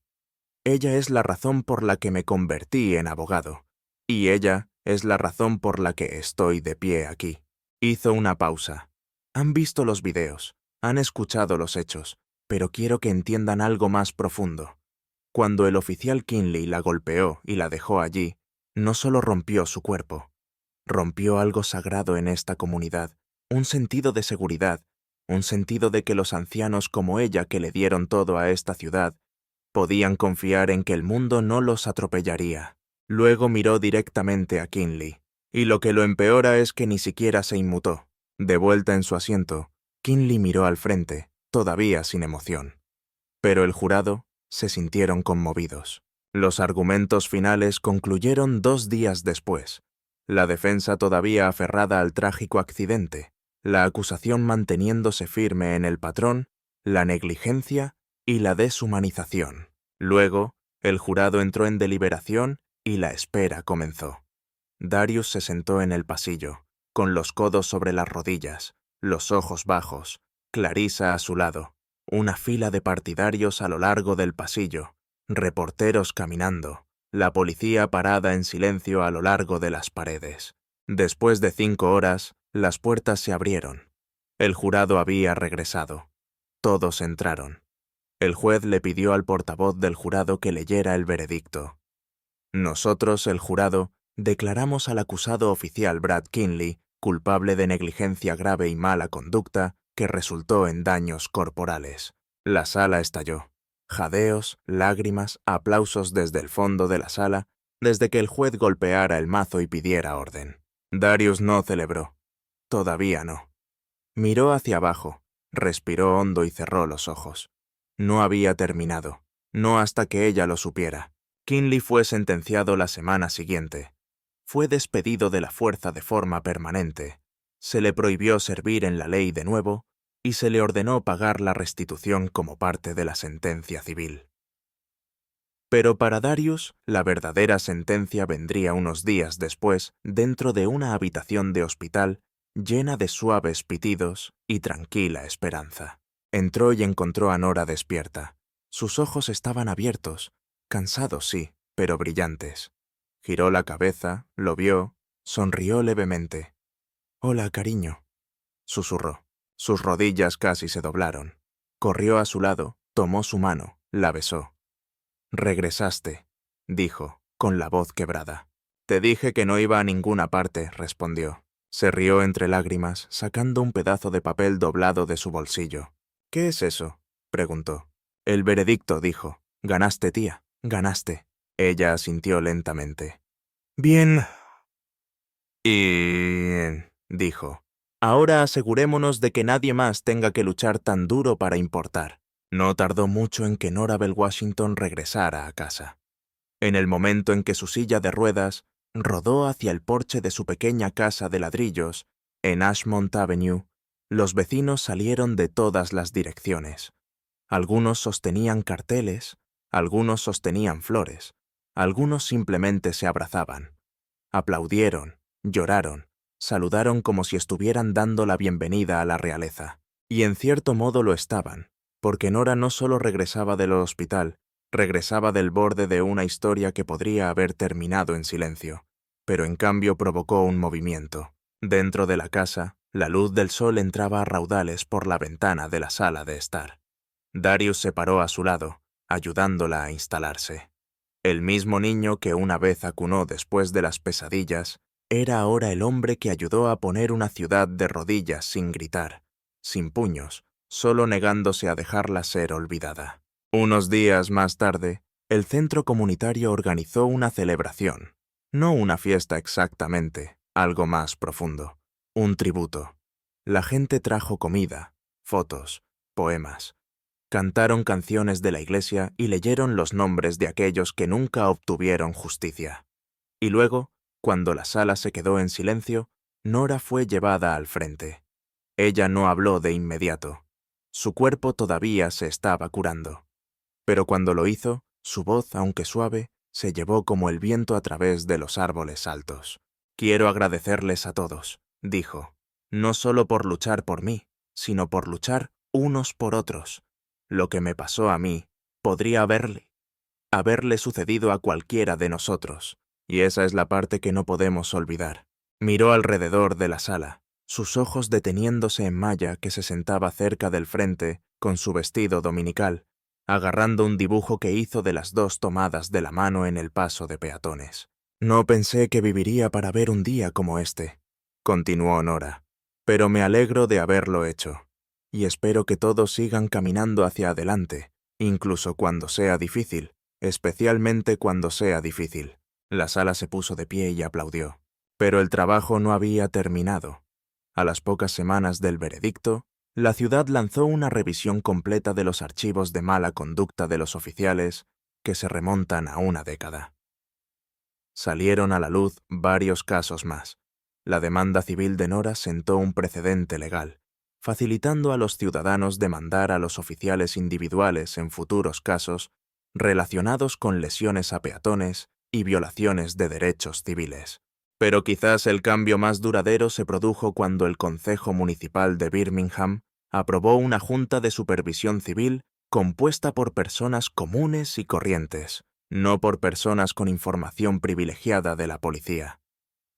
Ella es la razón por la que me convertí en abogado, y ella es la razón por la que estoy de pie aquí. Hizo una pausa. Han visto los videos, han escuchado los hechos, pero quiero que entiendan algo más profundo. Cuando el oficial Kinley la golpeó y la dejó allí, no solo rompió su cuerpo, rompió algo sagrado en esta comunidad, un sentido de seguridad, un sentido de que los ancianos como ella que le dieron todo a esta ciudad, podían confiar en que el mundo no los atropellaría. Luego miró directamente a Kinley, y lo que lo empeora es que ni siquiera se inmutó. De vuelta en su asiento, Kinley miró al frente, todavía sin emoción. Pero el jurado se sintieron conmovidos. Los argumentos finales concluyeron 2 días después. La defensa todavía aferrada al trágico accidente, la acusación manteniéndose firme en el patrón, la negligencia y la deshumanización. Luego, el jurado entró en deliberación y la espera comenzó. Darius se sentó en el pasillo, con los codos sobre las rodillas, los ojos bajos, Clarissa a su lado, una fila de partidarios a lo largo del pasillo, reporteros caminando, la policía parada en silencio a lo largo de las paredes. Después de 5 horas, las puertas se abrieron. El jurado había regresado. Todos entraron. El juez le pidió al portavoz del jurado que leyera el veredicto. Nosotros, el jurado, declaramos al acusado oficial Brad Kinley culpable de negligencia grave y mala conducta que resultó en daños corporales. La sala estalló. Jadeos, lágrimas, aplausos desde el fondo de la sala, desde que el juez golpeara el mazo y pidiera orden. Darius no celebró. Todavía no. Miró hacia abajo, respiró hondo y cerró los ojos. No había terminado. No hasta que ella lo supiera. Kinley fue sentenciado la semana siguiente. Fue despedido de la fuerza de forma permanente. Se le prohibió servir en la ley de nuevo y se le ordenó pagar la restitución como parte de la sentencia civil. Pero para Darius, la verdadera sentencia vendría unos días después dentro de una habitación de hospital llena de suaves pitidos y tranquila esperanza. Entró y encontró a Nora despierta. Sus ojos estaban abiertos, cansados sí, pero brillantes. Giró la cabeza, lo vio, sonrió levemente. «Hola, cariño», susurró. Sus rodillas casi se doblaron. Corrió a su lado, tomó su mano, la besó. «Regresaste», dijo, con la voz quebrada. «Te dije que no iba a ninguna parte», respondió. Se rió entre lágrimas, sacando un pedazo de papel doblado de su bolsillo. «¿Qué es eso?», preguntó. «El veredicto», dijo. «Ganaste, tía, ganaste». Ella asintió lentamente. «Bien». Dijo. «Ahora asegurémonos de que nadie más tenga que luchar tan duro para importar». No tardó mucho en que Nora Bell Washington regresara a casa. En el momento en que su silla de ruedas rodó hacia el porche de su pequeña casa de ladrillos, en Ashmont Avenue, los vecinos salieron de todas las direcciones. Algunos sostenían carteles, algunos sostenían flores, algunos simplemente se abrazaban. Aplaudieron, lloraron, saludaron como si estuvieran dando la bienvenida a la realeza. Y en cierto modo lo estaban, porque Nora no solo regresaba del hospital, regresaba del borde de una historia que podría haber terminado en silencio, pero en cambio provocó un movimiento. Dentro de la casa, la luz del sol entraba a raudales por la ventana de la sala de estar. Darius se paró a su lado, ayudándola a instalarse. El mismo niño que una vez acunó después de las pesadillas, era ahora el hombre que ayudó a poner una ciudad de rodillas sin gritar, sin puños, solo negándose a dejarla ser olvidada. Unos días más tarde, el centro comunitario organizó una celebración. No una fiesta exactamente, algo más profundo. Un tributo. La gente trajo comida, fotos, poemas. Cantaron canciones de la iglesia y leyeron los nombres de aquellos que nunca obtuvieron justicia. Y luego, cuando la sala se quedó en silencio, Nora fue llevada al frente. Ella no habló de inmediato. Su cuerpo todavía se estaba curando. Pero cuando lo hizo, su voz, aunque suave, se llevó como el viento a través de los árboles altos. «Quiero agradecerles a todos», dijo, «no solo por luchar por mí, sino por luchar unos por otros. Lo que me pasó a mí podría haberle sucedido a cualquiera de nosotros, y esa es la parte que no podemos olvidar». Miró alrededor de la sala, sus ojos deteniéndose en Maya, que se sentaba cerca del frente con su vestido dominical, agarrando un dibujo que hizo de las dos tomadas de la mano en el paso de peatones. «No pensé que viviría para ver un día como este», continuó Nora, «pero me alegro de haberlo hecho. Y espero que todos sigan caminando hacia adelante, incluso cuando sea difícil, especialmente cuando sea difícil». La sala se puso de pie y aplaudió. Pero el trabajo no había terminado. A las pocas semanas del veredicto, la ciudad lanzó una revisión completa de los archivos de mala conducta de los oficiales que se remontan a una década. Salieron a la luz varios casos más. La demanda civil de Nora sentó un precedente legal, facilitando a los ciudadanos demandar a los oficiales individuales en futuros casos relacionados con lesiones a peatones y violaciones de derechos civiles. Pero quizás el cambio más duradero se produjo cuando el Concejo Municipal de Birmingham aprobó una junta de supervisión civil compuesta por personas comunes y corrientes, no por personas con información privilegiada de la policía.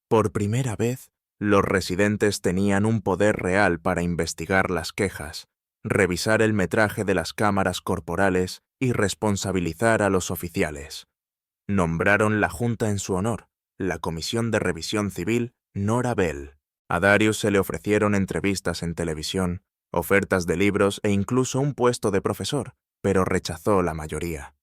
Por primera vez, los residentes tenían un poder real para investigar las quejas, revisar el metraje de las cámaras corporales y responsabilizar a los oficiales. Nombraron la junta en su honor, la Comisión de Revisión Civil Nora Bell. A Darius se le ofrecieron entrevistas en televisión, ofertas de libros e incluso un puesto de profesor, pero rechazó la mayoría.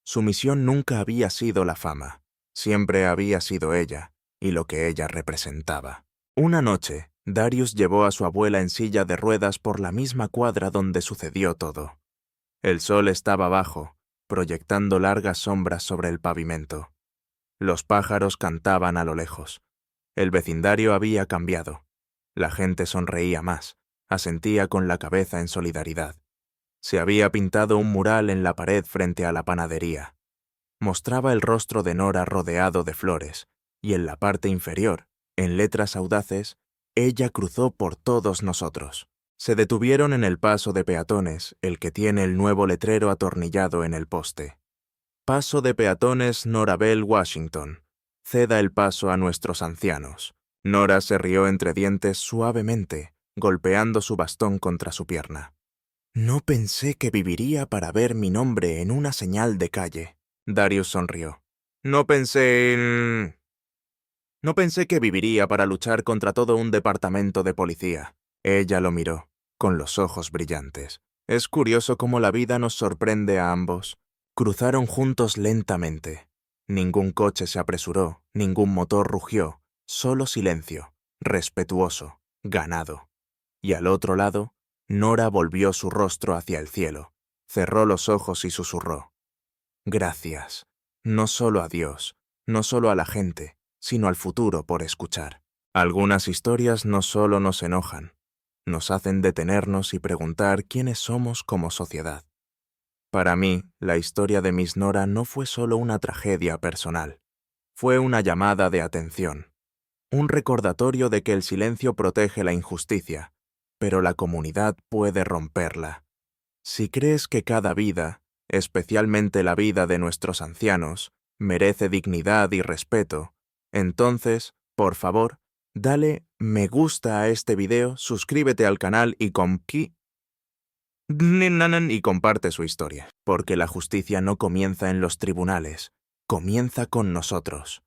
Su misión nunca había sido la fama, siempre había sido ella y lo que ella representaba. Una noche, Darius llevó a su abuela en silla de ruedas por la misma cuadra donde sucedió todo. El sol estaba bajo, proyectando largas sombras sobre el pavimento. Los pájaros cantaban a lo lejos. El vecindario había cambiado. La gente sonreía más, asentía con la cabeza en solidaridad. Se había pintado un mural en la pared frente a la panadería. Mostraba el rostro de Nora rodeado de flores, y en la parte inferior, en letras audaces, ella cruzó por todos nosotros. Se detuvieron en el paso de peatones, el que tiene el nuevo letrero atornillado en el poste. Paso de peatones Nora Bell Washington. Ceda el paso a nuestros ancianos. Nora se rió entre dientes suavemente, golpeando su bastón contra su pierna. No pensé que viviría para ver mi nombre en una señal de calle. Darius sonrió. No pensé que viviría para luchar contra todo un departamento de policía. Ella lo miró, con los ojos brillantes. Es curioso cómo la vida nos sorprende a ambos. Cruzaron juntos lentamente. Ningún coche se apresuró, ningún motor rugió, solo silencio, respetuoso, ganado. Y al otro lado, Nora volvió su rostro hacia el cielo, cerró los ojos y susurró. Gracias, no solo a Dios, no solo a la gente, sino al futuro por escuchar. Algunas historias no solo nos enojan, nos hacen detenernos y preguntar quiénes somos como sociedad. Para mí, la historia de Miss Nora no fue solo una tragedia personal, fue una llamada de atención, un recordatorio de que el silencio protege la injusticia, pero la comunidad puede romperla. Si crees que cada vida, especialmente la vida de nuestros ancianos, merece dignidad y respeto, entonces, por favor, dale me gusta a este video, suscríbete al canal y comparte su historia, porque la justicia no comienza en los tribunales, comienza con nosotros.